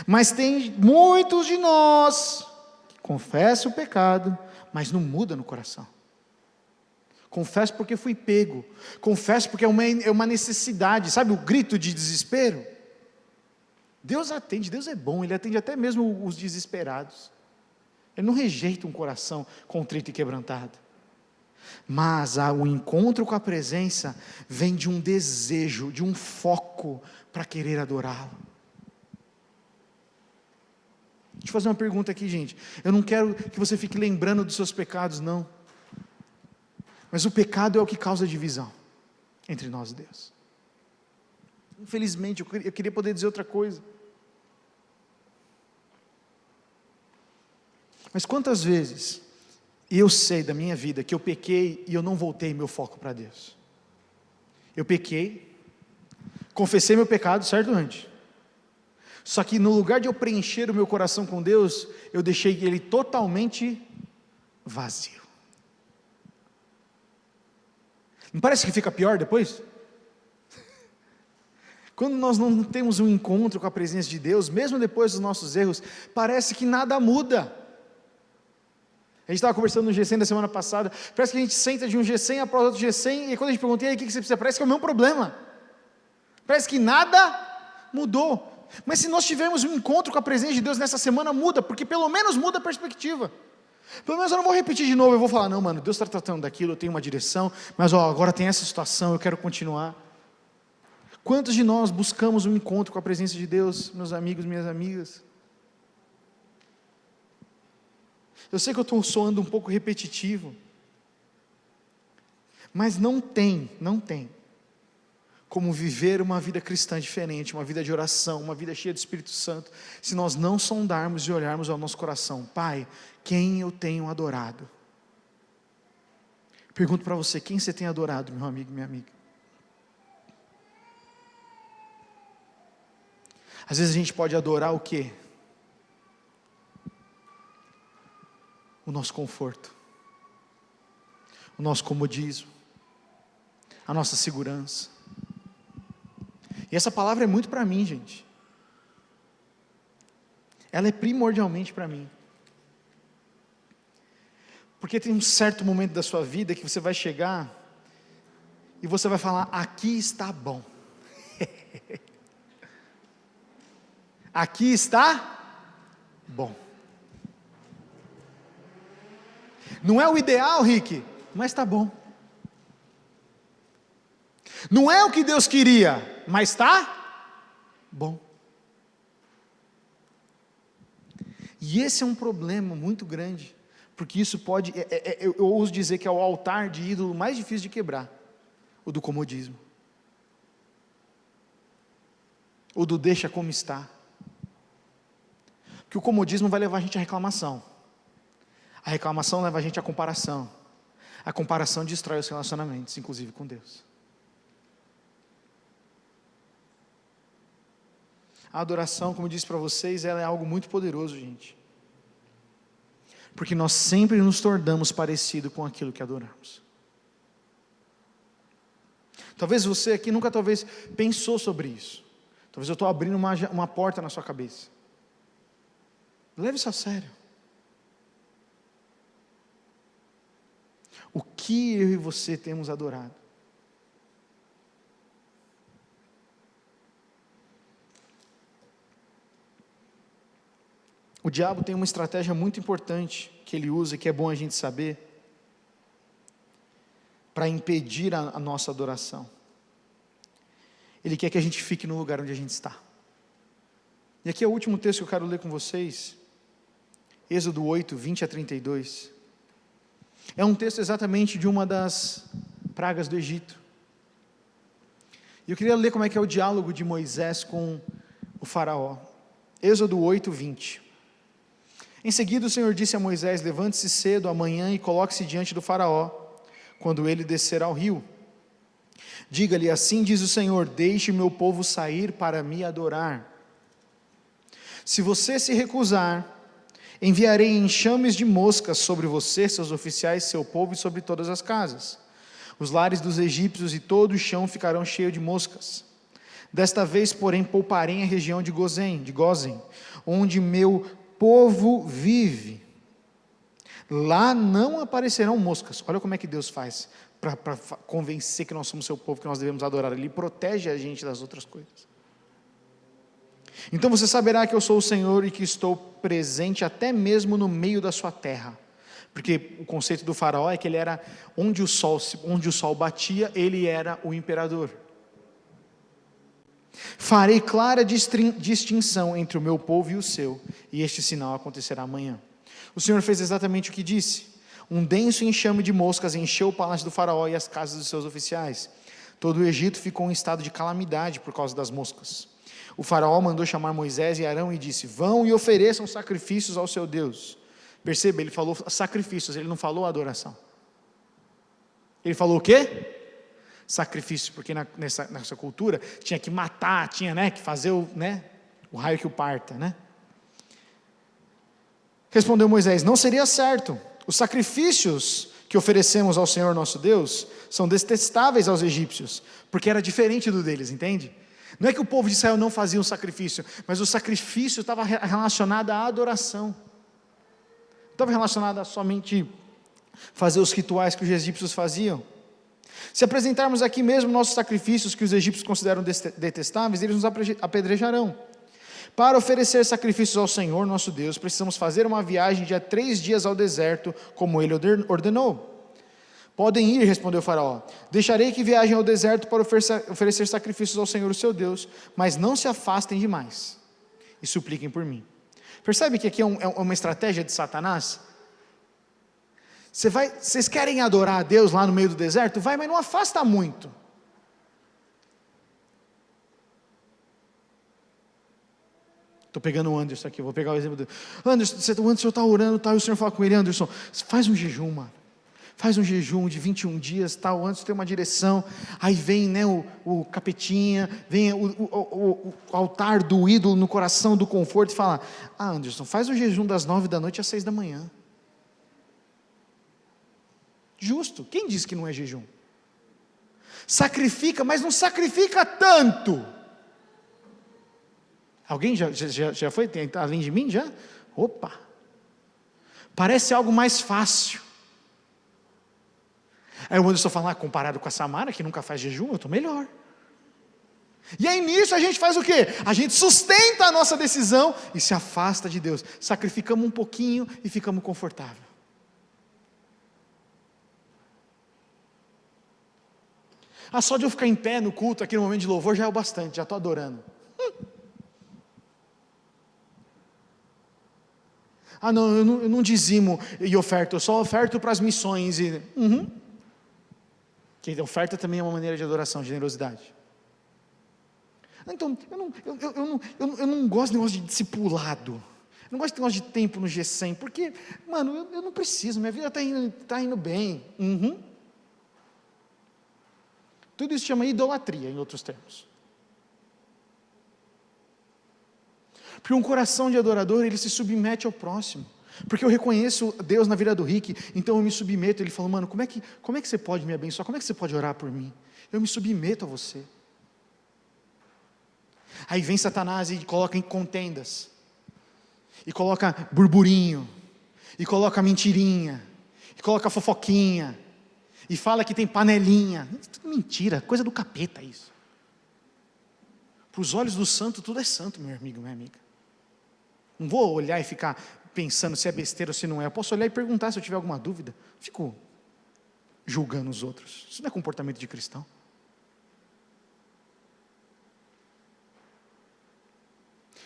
Mas tem muitos de nós, que confessam o pecado, mas não muda no coração. Confesso porque fui pego, confesso porque é uma necessidade, sabe o grito de desespero? Deus atende, Deus é bom, Ele atende até mesmo os desesperados, Ele não rejeita um coração contrito e quebrantado, mas o encontro com a presença vem de um desejo, de um foco para querer adorá-lo. Deixa eu fazer uma pergunta aqui, gente, eu não quero que você fique lembrando dos seus pecados, não. Mas o pecado é o que causa divisão entre nós e Deus. Infelizmente, eu queria poder dizer outra coisa. Mas quantas vezes eu sei da minha vida que eu pequei e eu não voltei meu foco para Deus? Eu pequei, confessei meu pecado, certo, antes? Só que no lugar de eu preencher o meu coração com Deus, eu deixei ele totalmente vazio. Não parece que fica pior depois? Quando nós não temos um encontro com a presença de Deus, mesmo depois dos nossos erros, parece que nada muda. A gente estava conversando no G100 da semana passada, parece que a gente senta de um G100 após outro G100, e quando a gente pergunta, e aí, o que você precisa? Parece que é o mesmo problema. Parece que nada mudou. Mas se nós tivermos um encontro com a presença de Deus nessa semana, muda, porque pelo menos muda a perspectiva. Pelo menos eu não vou repetir de novo, eu vou falar, não mano, Deus está tratando daquilo, eu tenho uma direção, mas agora tem essa situação, eu quero continuar. Quantos de nós buscamos um encontro com a presença de Deus, meus amigos, minhas amigas? Eu sei que eu estou soando um pouco repetitivo, mas não tem como viver uma vida cristã diferente, uma vida de oração, uma vida cheia do Espírito Santo, se nós não sondarmos e olharmos ao nosso coração, Pai, quem eu tenho adorado? Pergunto para você, quem você tem adorado, meu amigo e minha amiga? Às vezes a gente pode adorar o quê? O nosso conforto, o nosso comodismo, a nossa segurança. E essa palavra é muito para mim, gente. Ela é primordialmente para mim. Porque tem um certo momento da sua vida que você vai chegar e você vai falar, aqui está bom. Aqui está bom. Não é o ideal, Rick, mas está bom. Não é o que Deus queria, mas está bom. E esse é um problema muito grande, porque isso pode, eu ouso dizer que é o altar de ídolo mais difícil de quebrar, o do comodismo, o do deixa como está. Porque o comodismo vai levar a gente à reclamação, a reclamação leva a gente à comparação, a comparação destrói os relacionamentos, inclusive com Deus. A adoração, como eu disse para vocês, ela é algo muito poderoso, gente. Porque nós sempre nos tornamos parecidos com aquilo que adoramos. Talvez você aqui nunca pensou sobre isso. Talvez eu estou abrindo uma porta na sua cabeça. Leve isso a sério. O que eu e você temos adorado? O diabo tem uma estratégia muito importante que ele usa, que é bom a gente saber, para impedir a nossa adoração. Ele quer que a gente fique no lugar onde a gente está. E aqui é o último texto que eu quero ler com vocês, Êxodo 8, 20 a 32. É um texto exatamente de uma das pragas do Egito. E eu queria ler como é que é o diálogo de Moisés com o faraó. Êxodo 8, 20. Em seguida o Senhor disse a Moisés: levante-se cedo amanhã e coloque-se diante do faraó, quando ele descer ao rio. Diga-lhe: assim diz o Senhor, deixe meu povo sair para me adorar. Se você se recusar, enviarei enxames de moscas sobre você, seus oficiais, seu povo e sobre todas as casas. Os lares dos egípcios e todo o chão ficarão cheios de moscas. Desta vez, porém, pouparei a região de Gozem, onde meu povo vive. Lá não aparecerão moscas. Olha como é que Deus faz para convencer que nós somos seu povo, que nós devemos adorar. Ele protege a gente das outras coisas. Então você saberá que eu sou o Senhor e que estou presente até mesmo no meio da sua terra. Porque o conceito do faraó é que ele era, onde o sol batia, ele era o imperador. Farei clara distinção entre o meu povo e o seu, e este sinal acontecerá amanhã. O Senhor fez exatamente o que disse. Um denso enxame de moscas encheu o palácio do faraó e as casas dos seus oficiais. Todo o Egito ficou em estado de calamidade por causa das moscas. O faraó mandou chamar Moisés e Arão e disse: vão e ofereçam sacrifícios ao seu Deus. Perceba, ele falou sacrifícios, ele não falou adoração. Ele falou o quê? Sacrifício, porque nessa cultura tinha que matar, tinha que fazer o raio que o parta, Respondeu Moisés: não seria certo. Os sacrifícios que oferecemos ao Senhor nosso Deus são detestáveis aos egípcios, porque era diferente do deles, entende? Não é que o povo de Israel não fazia um sacrifício, mas o sacrifício estava relacionado à adoração. Não estava relacionado a somente fazer os rituais que os egípcios faziam. Se apresentarmos aqui mesmo nossos sacrifícios que os egípcios consideram detestáveis, eles nos apedrejarão. Para oferecer sacrifícios ao Senhor nosso Deus, precisamos fazer uma viagem de 3 dias ao deserto, como ele ordenou. Podem ir, respondeu o faraó. Deixarei que viajem ao deserto para oferecer sacrifícios ao Senhor o seu Deus, mas não se afastem demais e supliquem por mim. Percebe que aqui é uma estratégia de Satanás? Vocês querem adorar a Deus lá no meio do deserto? Vai, mas não afasta muito. Estou pegando o Anderson aqui, vou pegar o exemplo dele. Anderson, o Anderson está orando, e o Senhor fala com ele: Anderson, faz um jejum, mano. Faz um jejum de 21 dias, o Anderson tem uma direção, aí vem o capetinha, vem o altar do ídolo no coração do conforto e fala: Anderson, faz o jejum das 9 da noite às 6 da manhã. Justo, quem disse que não é jejum? Sacrifica, mas não sacrifica tanto. Alguém já foi além de mim? Já? Opa! Parece algo mais fácil. Aí o Anderson fala: comparado com a Samara, que nunca faz jejum, eu estou melhor. E aí nisso a gente faz o quê? A gente sustenta a nossa decisão e se afasta de Deus. Sacrificamos um pouquinho e ficamos confortáveis. Só de eu ficar em pé no culto, aqui no momento de louvor, já é o bastante, já estou adorando. Não, eu não dizimo e oferto, eu só oferto para as missões. Que oferta também é uma maneira de adoração, generosidade. Então, eu não gosto de negócio de discipulado. Eu não gosto de negócio de tempo no G100, porque, mano, eu não preciso, minha vida está indo bem. Tudo isso chama idolatria, em outros termos. Porque um coração de adorador, ele se submete ao próximo. Porque eu reconheço Deus na vida do Rick, então eu me submeto. Ele falou, mano, como é que você pode me abençoar? Como é que você pode orar por mim? Eu me submeto a você. Aí vem Satanás e coloca em contendas, e coloca burburinho, e coloca mentirinha, e coloca fofoquinha, e fala que tem panelinha. Tudo mentira, coisa do capeta isso. Para os olhos do santo, tudo é santo, meu amigo, minha amiga. Não vou olhar e ficar pensando se é besteira ou se não é. Eu posso olhar e perguntar se eu tiver alguma dúvida. Fico julgando os outros. Isso não é comportamento de cristão.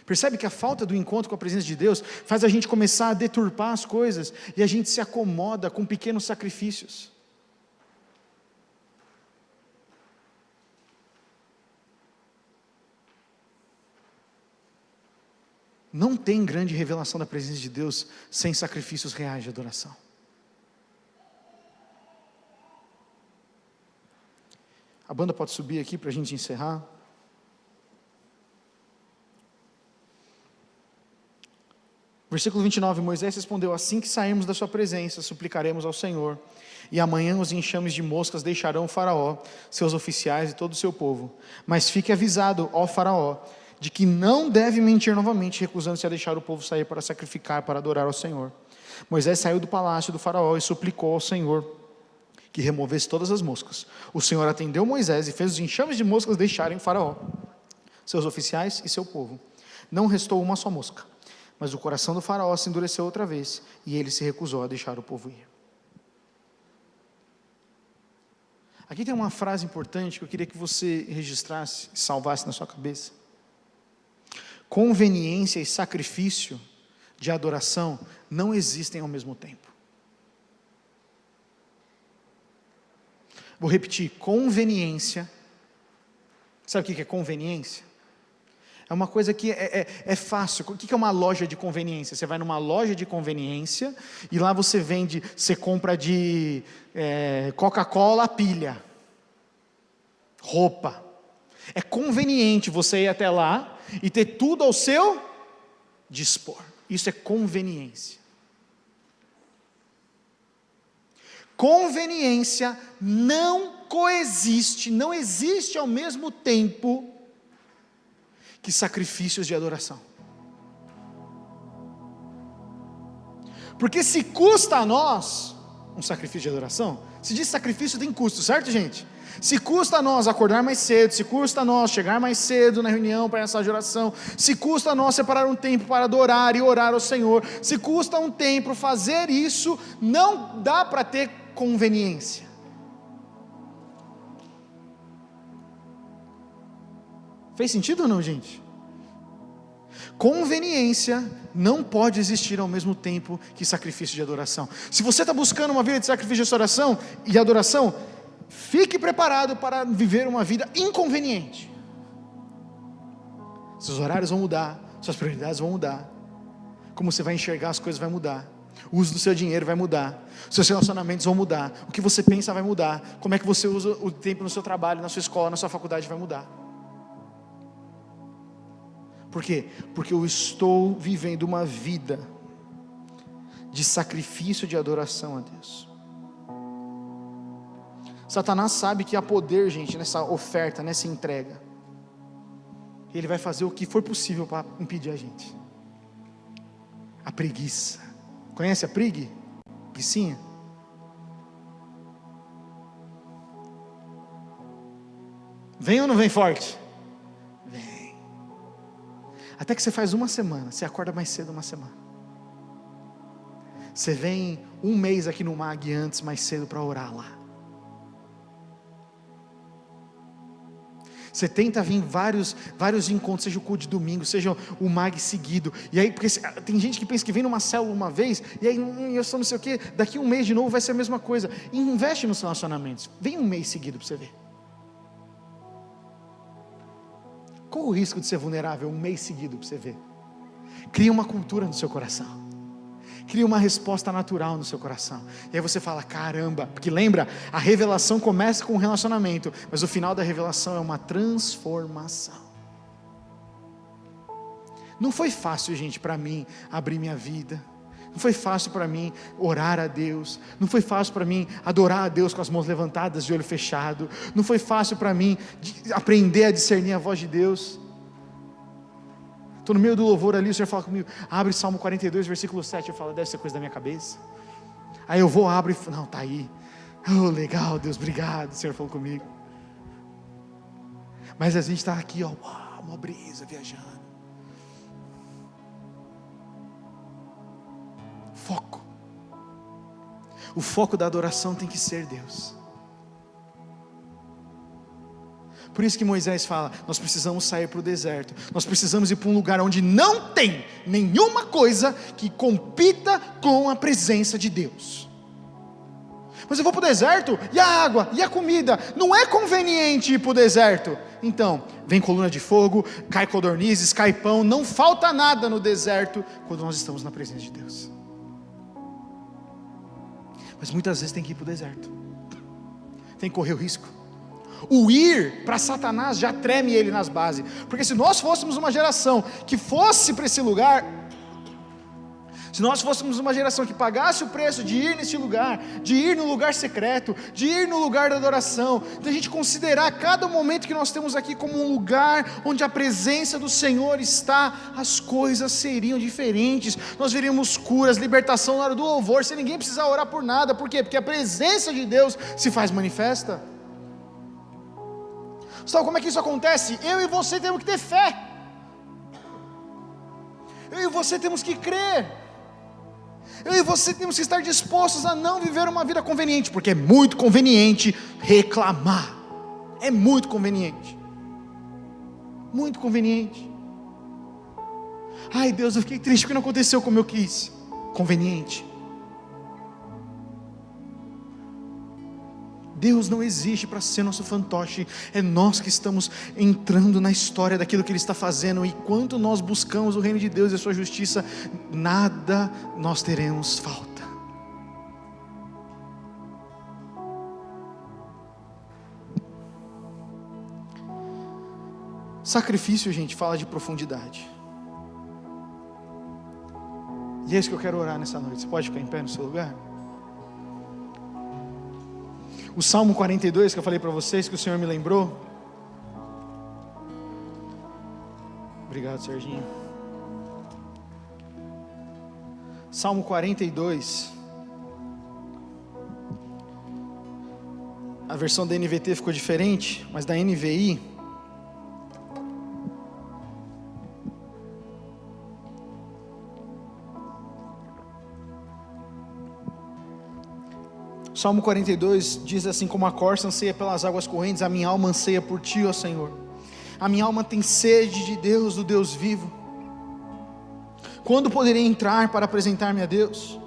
Percebe que a falta do encontro com a presença de Deus faz a gente começar a deturpar as coisas e a gente se acomoda com pequenos sacrifícios. Não tem grande revelação da presença de Deus sem sacrifícios reais de adoração. A banda pode subir aqui para a gente encerrar. Versículo 29, Moisés respondeu, assim que sairmos da sua presença, suplicaremos ao Senhor, e amanhã os enxames de moscas deixarão o faraó, seus oficiais e todo o seu povo. Mas fique avisado, ó faraó, de que não deve mentir novamente, recusando-se a deixar o povo sair para sacrificar, para adorar ao Senhor. Moisés saiu do palácio do faraó e suplicou ao Senhor que removesse todas as moscas. O Senhor atendeu Moisés e fez os enxames de moscas deixarem o faraó, seus oficiais e seu povo. Não restou uma só mosca. Mas o coração do faraó se endureceu outra vez, e ele se recusou a deixar o povo ir. Aqui tem uma frase importante que eu queria que você registrasse, salvasse na sua cabeça. Conveniência e sacrifício de adoração não existem ao mesmo tempo. Vou repetir, conveniência. Sabe o que é conveniência? É uma coisa que é fácil. O que é uma loja de conveniência? Você vai numa loja de conveniência e lá você compra de Coca-Cola pilha, roupa. É conveniente você ir até lá e ter tudo ao seu dispor. Isso é conveniência. Conveniência não coexiste, não existe ao mesmo tempo que sacrifícios de adoração. Porque se custa a nós um sacrifício de adoração, se diz sacrifício tem custo, certo, gente? Se custa a nós acordar mais cedo, se custa a nós chegar mais cedo na reunião para essa oração, se custa a nós separar um tempo para adorar e orar ao Senhor, se custa um tempo fazer isso, não dá para ter conveniência. Fez sentido ou não, gente? Conveniência não pode existir ao mesmo tempo que sacrifício de adoração. Se você está buscando uma vida de sacrifício de adoração, fique preparado para viver uma vida inconveniente. Seus horários vão mudar, suas prioridades vão mudar, como você vai enxergar as coisas vai mudar, o uso do seu dinheiro vai mudar, seus relacionamentos vão mudar, o que você pensa vai mudar, como é que você usa o tempo no seu trabalho, na sua escola, na sua faculdade vai mudar. Por quê? Porque eu estou vivendo uma vida de sacrifício de adoração a Deus. Satanás sabe que há poder, gente, nessa oferta, nessa entrega. Ele vai fazer o que for possível para impedir a gente. A preguiça. Conhece a preguicinha? Vem ou não vem forte? Vem. Até que você faz uma semana, você acorda mais cedo uma semana. Você vem um mês aqui no MAG antes, mais cedo para orar lá. Você tenta vir vários encontros, seja o culto de domingo, seja o MAG seguido, e aí, porque tem gente que pensa que vem numa célula uma vez, e aí, eu só não sei o que, daqui um mês de novo vai ser a mesma coisa. Investe nos relacionamentos, vem um mês seguido para você ver. Qual o risco de ser vulnerável um mês seguido para você ver? Cria uma cultura no seu coração. Cria uma resposta natural no seu coração. E aí você fala, caramba, porque lembra, a revelação começa com um relacionamento, mas o final da revelação é uma transformação. Não foi fácil, gente, para mim abrir minha vida. Não foi fácil para mim orar a Deus. Não foi fácil para mim adorar a Deus com as mãos levantadas e olho fechado. Não foi fácil para mim aprender a discernir a voz de Deus. Estou no meio do louvor ali, o Senhor fala comigo, abre Salmo 42, versículo 7, eu falo, deve ser coisa da minha cabeça. Aí eu vou, abro e não, está aí. Oh, legal, Deus, obrigado, o Senhor falou comigo. Mas a gente está aqui, ó, uma brisa, viajando. Foco. O foco da adoração tem que ser Deus. Por isso que Moisés fala, nós precisamos sair para o deserto, nós precisamos ir para um lugar onde não tem nenhuma coisa que compita com a presença de Deus. Mas eu vou para o deserto, e a água, e a comida, não é conveniente ir para o deserto. Então, vem coluna de fogo, cai codornizes, cai pão, não falta nada no deserto, quando nós estamos na presença de Deus. Mas muitas vezes tem que ir para o deserto, tem que correr o risco. O ir para Satanás já treme ele nas bases, porque se nós fôssemos uma geração que fosse para esse lugar, se nós fôssemos uma geração que pagasse o preço de ir nesse lugar, de ir no lugar secreto, de ir no lugar da adoração, de a gente considerar cada momento que nós temos aqui como um lugar onde a presença do Senhor está, as coisas seriam diferentes, nós veríamos curas, libertação na hora do louvor, sem ninguém precisar orar por nada. Por quê? Porque a presença de Deus se faz manifesta. Sabe como é que isso acontece? Eu e você temos que ter fé, eu e você temos que crer, eu e você temos que estar dispostos a não viver uma vida conveniente, porque é muito conveniente reclamar, é muito conveniente, ai Deus, eu fiquei triste porque não aconteceu como eu quis, conveniente. Deus não existe para ser nosso fantoche, é nós que estamos entrando na história daquilo que Ele está fazendo, e quanto nós buscamos o reino de Deus e a sua justiça, nada nós teremos falta. Sacrifício, gente, fala de profundidade, e é isso que eu quero orar nessa noite. Você pode ficar em pé no seu lugar? O Salmo 42 que eu falei para vocês, que o Senhor me lembrou. Obrigado, Serginho. Salmo 42. A versão da NVT ficou diferente, mas da NVI, Salmo 42 diz assim: como a corça anseia pelas águas correntes, a minha alma anseia por ti, ó Senhor. A minha alma tem sede de Deus, do Deus vivo. Quando poderei entrar para apresentar-me a Deus?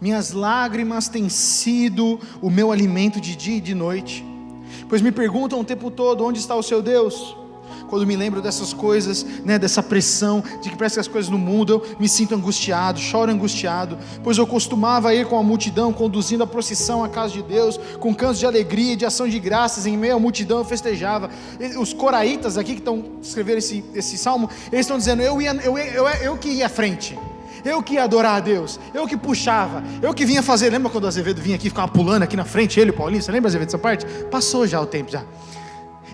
Minhas lágrimas têm sido o meu alimento de dia e de noite, pois me perguntam o tempo todo: onde está o seu Deus? Quando me lembro dessas coisas, dessa pressão, de que parece que as coisas não mudam, me sinto angustiado, choro angustiado, pois eu costumava ir com a multidão, conduzindo a procissão à casa de Deus, com cantos de alegria e de ação de graças, em meio à multidão eu festejava. Os coraitas aqui que estão escrevendo esse salmo, eles estão dizendo: eu que ia à frente, eu que ia adorar a Deus, eu que puxava, eu que vinha fazer. Lembra quando o Azevedo vinha aqui, ficava pulando aqui na frente, ele e o Paulinho? Você lembra, Azevedo, dessa parte? Passou já o tempo já.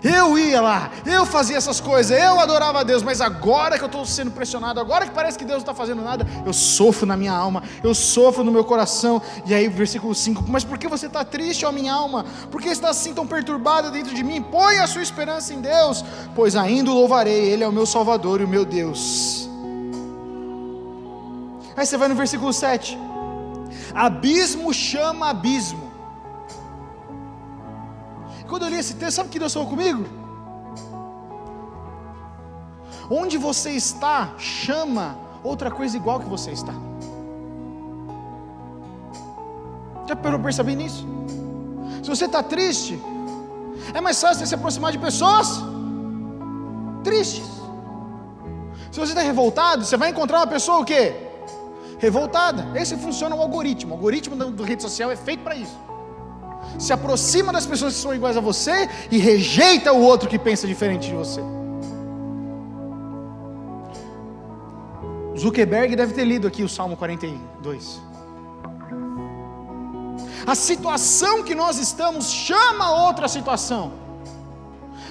Eu ia lá, eu fazia essas coisas, eu adorava a Deus, mas agora que eu estou sendo pressionado, agora que parece que Deus não está fazendo nada, eu sofro na minha alma, eu sofro no meu coração. E aí versículo 5, mas por que você está triste, ó minha alma? Por que está assim tão perturbada dentro de mim? Põe a sua esperança em Deus, pois ainda o louvarei, Ele é o meu Salvador e o meu Deus. Aí você vai no versículo 7, abismo chama abismo. Quando eu li esse texto, sabe o que Deus falou comigo? Onde você está, chama outra coisa igual que você está. Já parou para perceber nisso? Se você está triste, é mais fácil você se aproximar de pessoas tristes. Se você está revoltado, você vai encontrar uma pessoa o quê? Revoltada. Esse funciona o algoritmo. O algoritmo da rede social é feito para isso. Se aproxima das pessoas que são iguais a você e rejeita o outro que pensa diferente de você. Zuckerberg deve ter lido aqui o Salmo 42. A situação que nós estamos chama outra situação.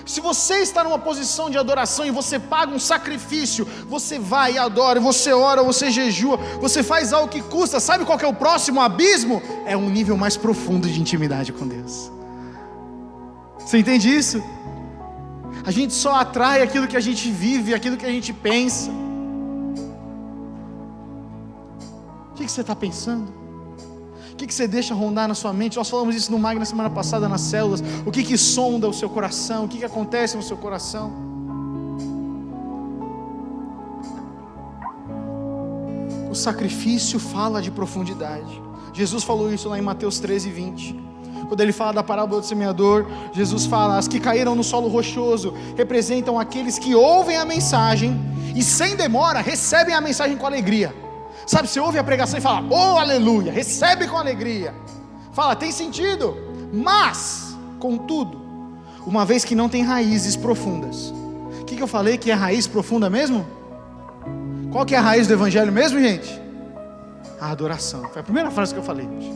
Se você está numa posição de adoração e você paga um sacrifício, você vai e adora, você ora, você jejua, você faz algo que custa, sabe qual que é o próximo abismo? É um nível mais profundo de intimidade com Deus. Você entende isso? A gente só atrai aquilo que a gente vive, aquilo que a gente pensa. O que você está pensando? O que você deixa rondar na sua mente? Nós falamos isso no Mag na semana passada nas células. O que sonda o seu coração? O que acontece no seu coração? O sacrifício fala de profundidade. Jesus falou isso lá em Mateus 13:20. Quando ele fala da parábola do semeador, Jesus fala: as que caíram no solo rochoso representam aqueles que ouvem a mensagem e sem demora recebem a mensagem com alegria. Sabe, você ouve a pregação e fala, oh aleluia, recebe com alegria, fala, tem sentido, mas, contudo, uma vez que não tem raízes profundas. O que eu falei que é raiz profunda mesmo? Qual que é a raiz do evangelho mesmo, gente? A adoração. Foi a primeira frase que eu falei hoje.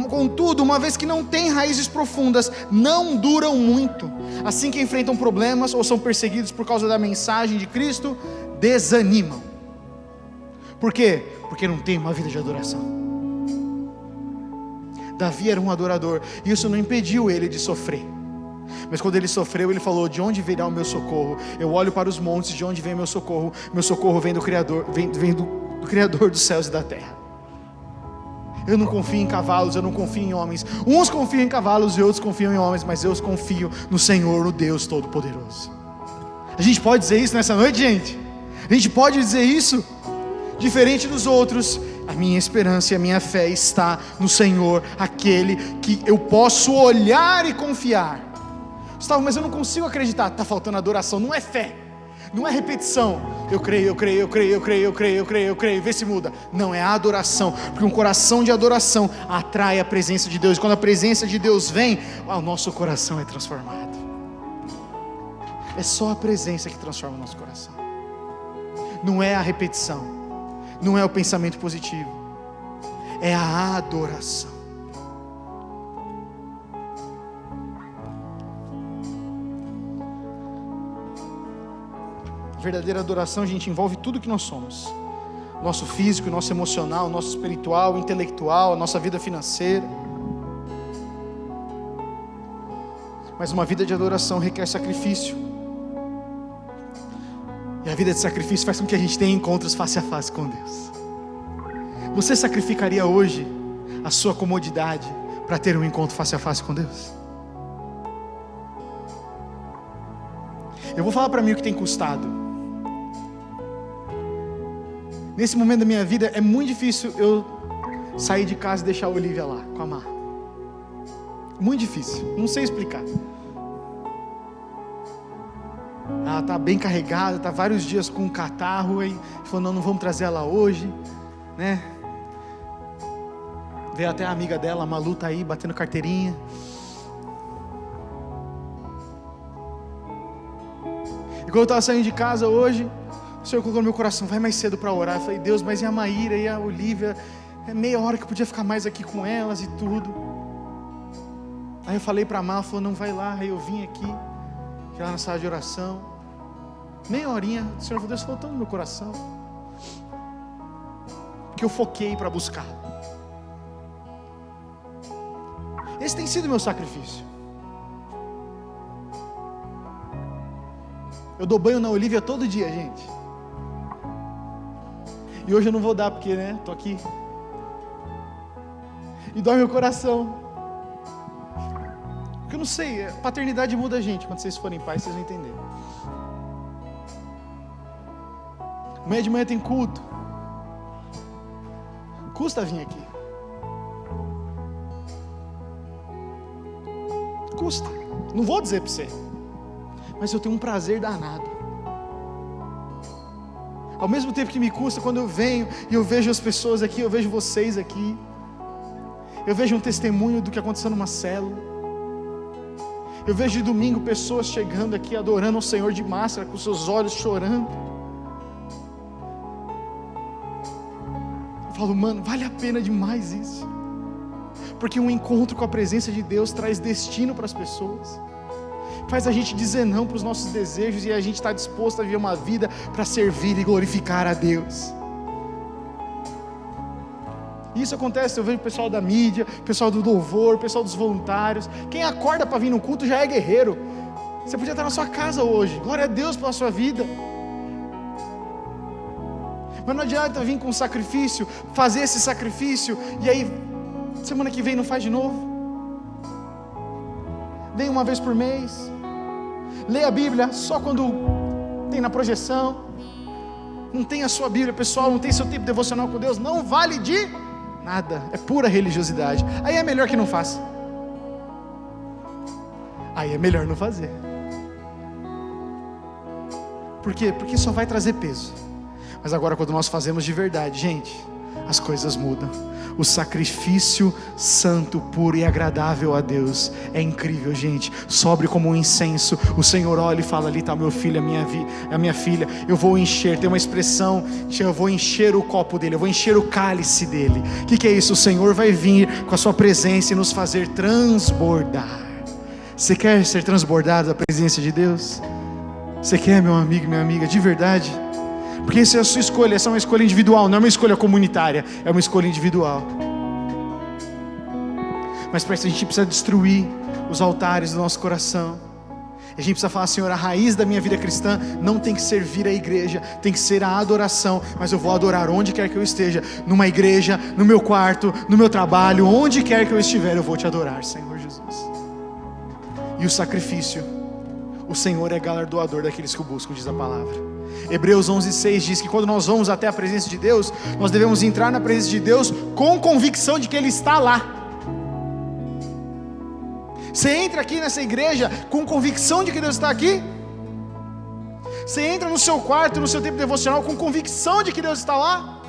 Contudo, uma vez que não tem raízes profundas, não duram muito. Assim que enfrentam problemas ou são perseguidos por causa da mensagem de Cristo, desanimam. Por quê? Porque não tem uma vida de adoração. Davi era um adorador, e isso não impediu ele de sofrer. Mas quando ele sofreu, ele falou, de onde virá o meu socorro? Eu olho para os montes, de onde vem meu socorro? Meu socorro vem do Criador, vem do Criador dos céus e da terra. Eu não confio em cavalos, eu não confio em homens. Uns confiam em cavalos e outros confiam em homens, mas eu confio no Senhor, no Deus Todo-Poderoso. A gente pode dizer isso nessa noite, gente? A gente pode dizer isso? Diferente dos outros, a minha esperança e a minha fé está no Senhor, aquele que eu posso olhar e confiar. Gustavo, mas eu não consigo acreditar. Está faltando adoração, não é fé, não é repetição. Eu creio, vê se muda. Não, é a adoração, porque um coração de adoração atrai a presença de Deus. E quando a presença de Deus vem, o nosso coração é transformado. É só a presença que transforma o nosso coração. Não é a repetição, não é o pensamento positivo, é a adoração. A verdadeira adoração, gente, envolve tudo que nós somos: nosso físico, nosso emocional, nosso espiritual, intelectual, a nossa vida financeira. Mas uma vida de adoração requer sacrifício. E a vida de sacrifício faz com que a gente tenha encontros face a face com Deus. Você sacrificaria hoje a sua comodidade para ter um encontro face a face com Deus? Eu vou falar para mim o que tem custado. Nesse momento da minha vida é muito difícil eu sair de casa e deixar a Olivia lá com a Mar. Muito difícil, não sei explicar. Ela está bem carregada, está vários dias com um catarro, e falou, não vamos trazer ela hoje, né? Veio até a amiga dela, a Malu, está aí batendo carteirinha. E quando eu estava saindo de casa hoje, o Senhor colocou no meu coração, vai mais cedo para orar. Eu falei, Deus, mas e a Maíra e a Olivia? É meia hora que eu podia ficar mais aqui com elas e tudo. Aí eu falei para a Mar, ela falou, não, vai lá. Aí eu vim aqui, lá na sala de oração, meia horinha, o Senhor falou, Deus falou tanto no meu coração, que eu foquei para buscar. Esse tem sido meu sacrifício. Eu dou banho na Olivia todo dia, gente. E hoje eu não vou dar, porque, né, tô aqui. E dói meu coração. Porque eu não sei, a paternidade muda a gente. Quando vocês forem pais, vocês vão entender. Amanhã de manhã tem culto. Custa vir aqui. Custa. Não vou dizer para você. Mas eu tenho um prazer danado. Ao mesmo tempo que me custa, quando eu venho e eu vejo as pessoas aqui, eu vejo vocês aqui. Eu vejo um testemunho do que aconteceu numa célula. Eu vejo de domingo pessoas chegando aqui, adorando ao Senhor de máscara, com seus olhos chorando. Eu falo, mano, vale a pena demais isso. Porque um encontro com a presença de Deus traz destino para as pessoas. Faz a gente dizer não para os nossos desejos e a gente está disposto a viver uma vida para servir e glorificar a Deus. Isso acontece, eu vejo o pessoal da mídia, o pessoal do louvor, o pessoal dos voluntários. Quem acorda para vir no culto já é guerreiro. Você podia estar na sua casa hoje. Glória a Deus pela sua vida. Mas não adianta vir com sacrifício, fazer esse sacrifício e aí semana que vem não faz de novo. Vem uma vez por mês. Lê a Bíblia só quando tem na projeção. Não tem a sua Bíblia pessoal, não tem seu tempo devocional com Deus. Não vale de nada, é pura religiosidade. Aí é melhor que não faça. Aí é melhor não fazer. Por quê? Porque só vai trazer peso. Mas agora quando nós fazemos de verdade, gente, as coisas mudam. O sacrifício santo, puro e agradável a Deus é incrível, gente. Sobe como um incenso. O Senhor olha e fala, ali está meu filho, a minha filha. Eu vou encher, tem uma expressão, eu vou encher o copo dele, eu vou encher o cálice dele. O que é isso? O Senhor vai vir com a sua presença e nos fazer transbordar. Você quer ser transbordado da presença de Deus? Você quer, meu amigo e minha amiga, de verdade? Porque essa é a sua escolha, essa é uma escolha individual, não é uma escolha comunitária, é uma escolha individual. Mas para isso a gente precisa destruir os altares do nosso coração. A gente precisa falar, Senhor, a raiz da minha vida cristã não tem que servir a igreja, tem que ser a adoração, mas eu vou adorar onde quer que eu esteja, numa igreja, no meu quarto, no meu trabalho, onde quer que eu estiver, eu vou te adorar, Senhor Jesus. E o sacrifício, o Senhor é galardoador daqueles que o buscam, diz a palavra. Hebreus 11:6 diz que quando nós vamos até a presença de Deus, nós devemos entrar na presença de Deus com convicção de que Ele está lá. Você entra aqui nessa igreja com convicção de que Deus está aqui? Você entra no seu quarto, no seu tempo devocional com convicção de que Deus está lá?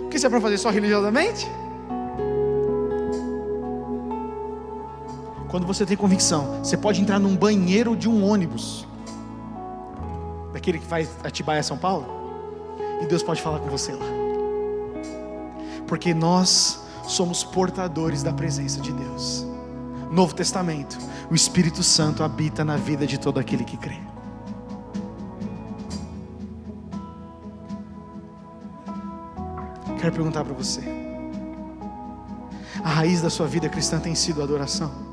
O que isso é para fazer só religiosamente? Quando você tem convicção, você pode entrar num banheiro de um ônibus, daquele que vai Atibaia a São Paulo, e Deus pode falar com você lá, porque nós somos portadores da presença de Deus. Novo Testamento, o Espírito Santo habita na vida de todo aquele que crê. Quero perguntar para você, a raiz da sua vida cristã tem sido a adoração?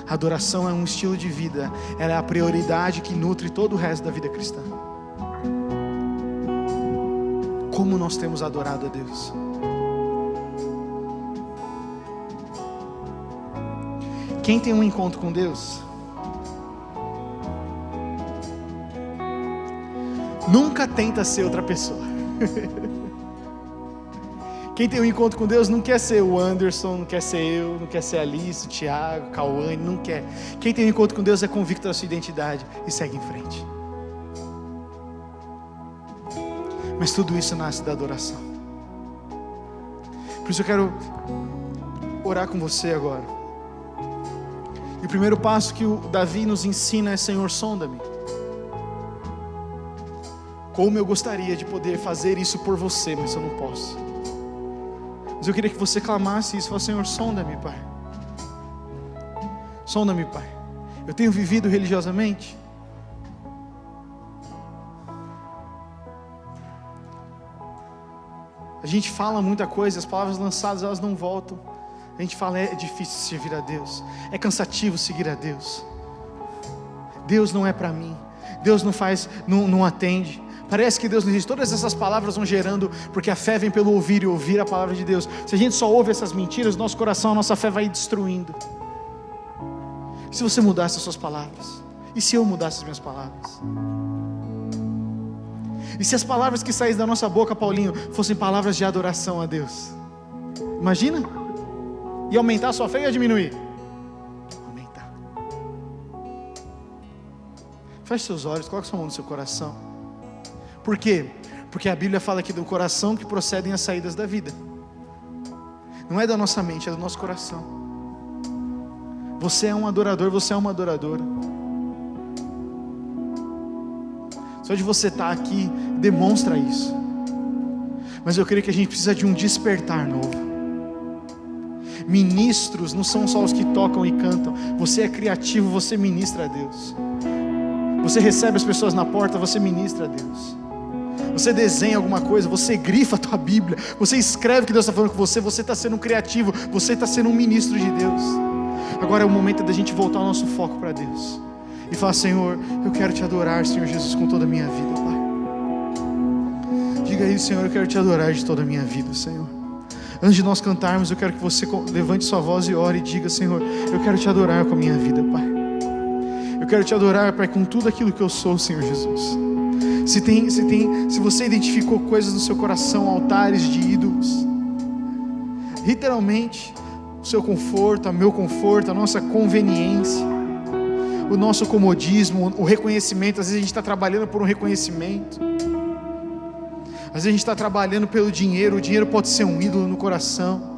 A adoração é um estilo de vida, ela é a prioridade que nutre todo o resto da vida cristã. Como nós temos adorado a Deus? Quem tem um encontro com Deus nunca tenta ser outra pessoa. Quem tem um encontro com Deus não quer ser o Anderson, não quer ser eu, não quer ser a Alice, o Thiago, o Cauane, não quer. Quem tem um encontro com Deus é convicto da sua identidade e segue em frente. Mas tudo isso nasce da adoração. Por isso eu quero orar com você agora. E o primeiro passo que o Davi nos ensina é: Senhor, sonda-me. Como eu gostaria de poder fazer isso por você, mas eu não posso. Mas eu queria que você clamasse isso, falasse: Senhor, sonda-me, Pai. Sonda-me, Pai. Eu tenho vivido religiosamente? A gente fala muita coisa, as palavras lançadas elas não voltam. A gente fala, é difícil servir a Deus, é cansativo seguir a Deus. Deus não é para mim, Deus não faz, não atende. Parece que Deus não existe. Todas essas palavras vão gerando, porque a fé vem pelo ouvir e ouvir a palavra de Deus. Se a gente só ouve essas mentiras, nosso coração, a nossa fé vai destruindo. E se você mudasse as suas palavras? E se eu mudasse as minhas palavras? E se as palavras que saíssem da nossa boca, Paulinho, fossem palavras de adoração a Deus? Imagina? Ia aumentar a sua fé ou ia diminuir? Aumentar. Feche seus olhos, coloque sua mão no seu coração. Por quê? Porque a Bíblia fala aqui do coração que procedem as saídas da vida. Não é da nossa mente, é do nosso coração. Você é um adorador, você é uma adoradora. Só de você estar aqui demonstra isso. Mas eu creio que a gente precisa de um despertar novo. Ministros não são só os que tocam e cantam. Você é criativo, você ministra a Deus. Você recebe as pessoas na porta, você ministra a Deus. Você desenha alguma coisa, você grifa a tua Bíblia, você escreve o que Deus está falando com você, você está sendo um criativo, você está sendo um ministro de Deus. Agora é o momento da gente voltar o nosso foco para Deus e falar: Senhor, eu quero te adorar, Senhor Jesus, com toda a minha vida, Pai. Diga isso: Senhor, eu quero te adorar de toda a minha vida, Senhor. Antes de nós cantarmos, eu quero que você levante sua voz e ore e diga: Senhor, eu quero te adorar com a minha vida, Pai. Eu quero te adorar, Pai, com tudo aquilo que eu sou, Senhor Jesus. Se você identificou coisas no seu coração, altares de ídolos, literalmente, o seu conforto, o meu conforto, a nossa conveniência, o nosso comodismo, o reconhecimento. Às vezes a gente está trabalhando por um reconhecimento, às vezes a gente está trabalhando pelo dinheiro. O dinheiro pode ser um ídolo no coração.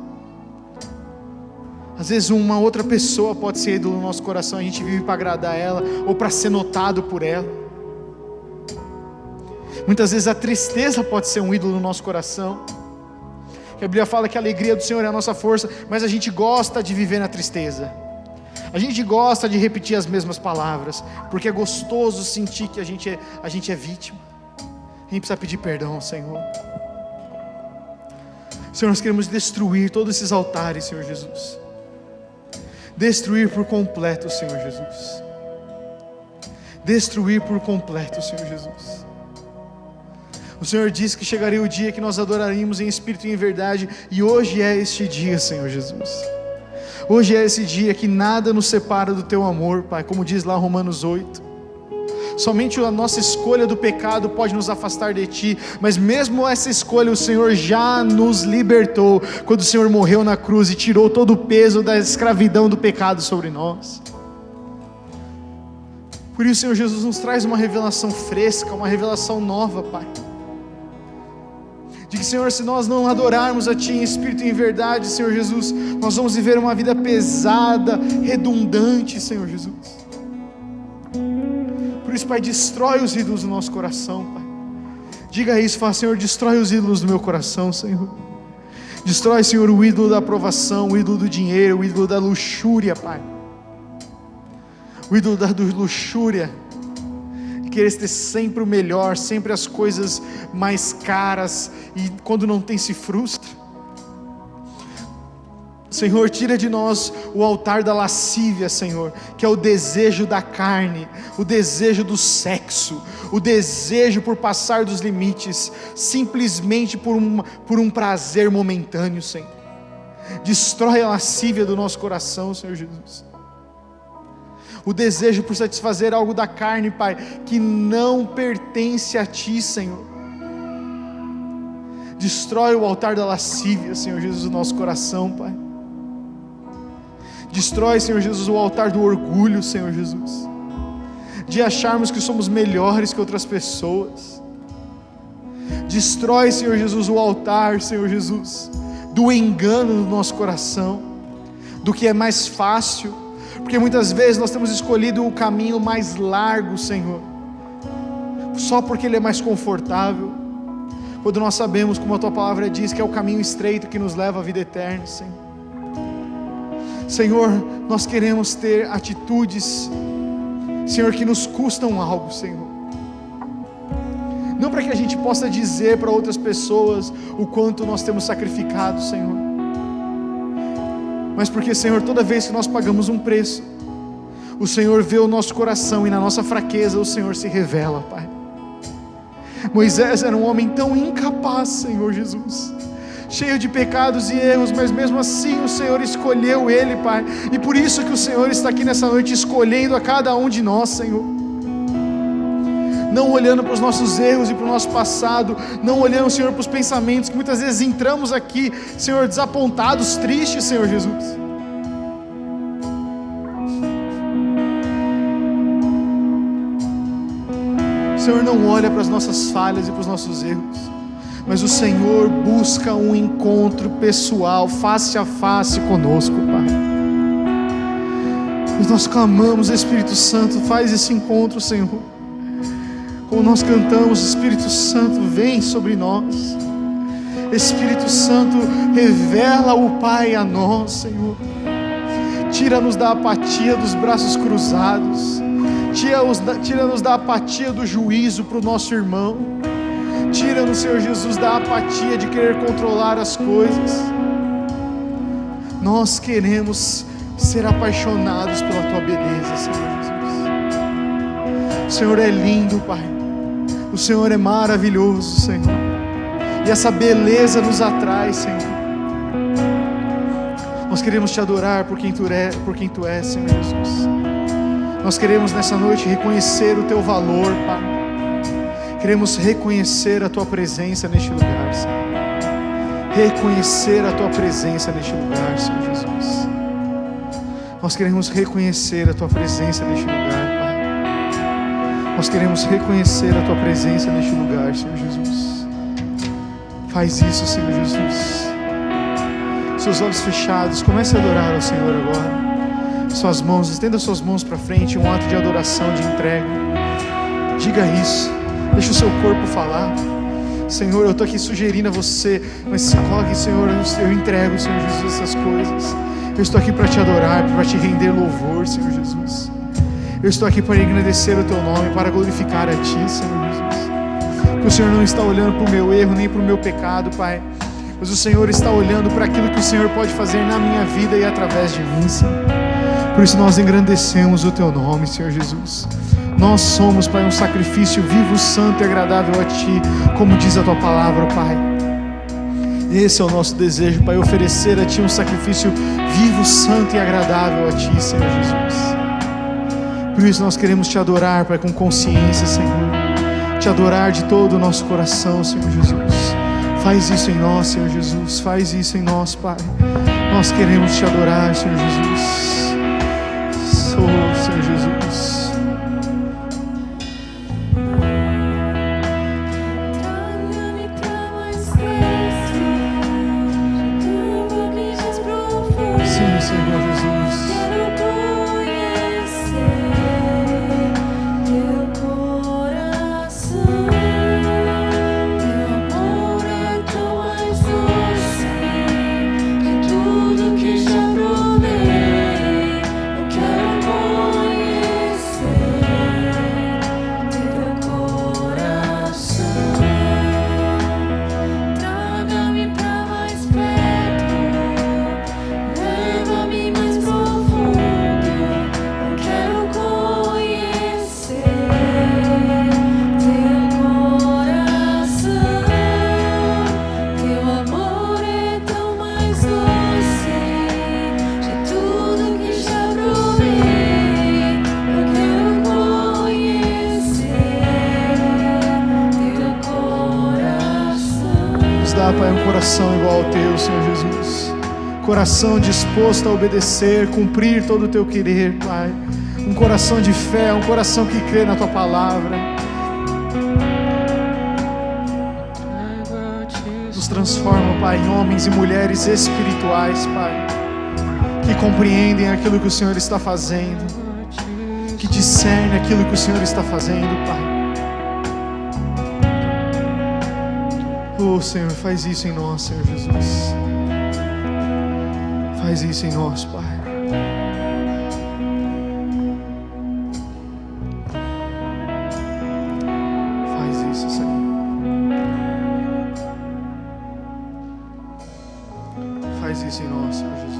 Às vezes uma outra pessoa pode ser ídolo no nosso coração. A gente vive para agradar ela ou para ser notado por ela. Muitas vezes a tristeza pode ser um ídolo no nosso coração. A Bíblia fala que a alegria do Senhor é a nossa força, mas a gente gosta de viver na tristeza. A gente gosta de repetir as mesmas palavras, porque é gostoso sentir que a gente é vítima. A gente precisa pedir perdão, Senhor. Senhor, nós queremos destruir todos esses altares, Senhor Jesus. Destruir por completo, Senhor Jesus. Destruir por completo, Senhor Jesus. O Senhor disse que chegaria o dia que nós adoraríamos em espírito e em verdade, e hoje é este dia, Senhor Jesus. Hoje é esse dia que nada nos separa do Teu amor, Pai, como diz lá Romanos 8. Somente a nossa escolha do pecado pode nos afastar de Ti, mas mesmo essa escolha o Senhor já nos libertou, quando o Senhor morreu na cruz e tirou todo o peso da escravidão do pecado sobre nós. Por isso, Senhor Jesus, nos traz uma revelação fresca, uma revelação nova, Pai. De que, Senhor, se nós não adorarmos a Ti em espírito e em verdade, Senhor Jesus, nós vamos viver uma vida pesada, redundante, Senhor Jesus. Por isso, Pai, destrói os ídolos do nosso coração, Pai. Diga isso, fala: Senhor, destrói os ídolos do meu coração, Senhor. Destrói, Senhor, o ídolo da aprovação, o ídolo do dinheiro, o ídolo da luxúria, Pai. O ídolo da luxúria, querer ter sempre o melhor, sempre as coisas mais caras, e quando não tem se frustra. Senhor, tira de nós o altar da lascívia, Senhor, que é o desejo da carne, o desejo do sexo, o desejo por passar dos limites, simplesmente por um prazer momentâneo, Senhor. Destrói a lascívia do nosso coração, Senhor Jesus. O desejo por satisfazer algo da carne, Pai, que não pertence a Ti, Senhor. Destrói o altar da lascívia, Senhor Jesus, do nosso coração, Pai. Destrói, Senhor Jesus, o altar do orgulho, Senhor Jesus, de acharmos que somos melhores que outras pessoas. Destrói, Senhor Jesus, o altar, Senhor Jesus, do engano do nosso coração, do que é mais fácil, porque muitas vezes nós temos escolhido o caminho mais largo, Senhor, só porque ele é mais confortável, quando nós sabemos, como a Tua palavra diz, que é o caminho estreito que nos leva à vida eterna, Senhor. Senhor, nós queremos ter atitudes, Senhor, que nos custam algo, Senhor, não para que a gente possa dizer para outras pessoas o quanto nós temos sacrificado, Senhor, mas porque, Senhor, toda vez que nós pagamos um preço, o Senhor vê o nosso coração, e na nossa fraqueza o Senhor se revela, Pai. Moisés era um homem tão incapaz, Senhor Jesus, cheio de pecados e erros, mas mesmo assim o Senhor escolheu ele, Pai, e por isso que o Senhor está aqui nessa noite escolhendo a cada um de nós, Senhor, não olhando para os nossos erros e para o nosso passado, não olhando, Senhor, para os pensamentos que muitas vezes entramos aqui, Senhor, desapontados, tristes, Senhor Jesus. O Senhor não olha para as nossas falhas e para os nossos erros, mas o Senhor busca um encontro pessoal, face a face conosco, Pai. E nós clamamos, Espírito Santo, faz esse encontro, Senhor. Como nós cantamos, Espírito Santo, vem sobre nós. Espírito Santo, revela o Pai a nós, Senhor. Tira-nos da apatia dos braços cruzados. Tira-nos da apatia do juízo para o nosso irmão. Tira-nos, Senhor Jesus, da apatia de querer controlar as coisas. Nós queremos ser apaixonados pela Tua beleza, Senhor Jesus. O Senhor é lindo, Pai. O Senhor é maravilhoso, Senhor. E essa beleza nos atrai, Senhor. Nós queremos Te adorar por quem Tu és, Senhor Jesus. Nós queremos nessa noite reconhecer o Teu valor, Pai. Queremos reconhecer a Tua presença neste lugar, Senhor. Reconhecer a Tua presença neste lugar, Senhor Jesus. Nós queremos reconhecer a Tua presença neste lugar, Pai. Nós queremos reconhecer a Tua presença neste lugar, Senhor Jesus. Faz isso, Senhor Jesus. Seus olhos fechados, comece a adorar ao Senhor agora. Suas mãos, estenda suas mãos para frente, um ato de adoração, de entrega. Diga isso, deixa o seu corpo falar. Senhor, eu estou aqui sugerindo a você, mas se coloque, Senhor, eu entrego, Senhor Jesus, essas coisas. Eu estou aqui para Te adorar, para Te render louvor, Senhor Jesus. Eu estou aqui para agradecer o Teu nome, para glorificar a Ti, Senhor Jesus. Porque o Senhor não está olhando para o meu erro, nem para o meu pecado, Pai, mas o Senhor está olhando para aquilo que o Senhor pode fazer na minha vida e através de mim, Senhor. Por isso nós engrandecemos o Teu nome, Senhor Jesus. Nós somos, Pai, um sacrifício vivo, santo e agradável a Ti, como diz a Tua palavra, Pai. Esse é o nosso desejo, Pai, oferecer a Ti um sacrifício vivo, santo e agradável a Ti, Senhor Jesus. Por isso nós queremos Te adorar, Pai, com consciência, Senhor. Te adorar de todo o nosso coração, Senhor Jesus. Faz isso em nós, Senhor Jesus. Faz isso em nós, Pai. Nós queremos Te adorar, Senhor Jesus. Oh, Senhor Jesus. Sim, Senhor Jesus. Pai, um coração igual ao Teu, Senhor Jesus. Coração disposto a obedecer, cumprir todo o Teu querer, Pai. Um coração de fé, um coração que crê na Tua palavra. Nos transforma, Pai, em homens e mulheres espirituais, Pai, que compreendem aquilo que o Senhor está fazendo, que discernem aquilo que o Senhor está fazendo, Pai. Oh, Senhor, faz isso em nós, Senhor Jesus. Faz isso em nós, Pai. Faz isso, Senhor. Faz isso em nós, Senhor Jesus.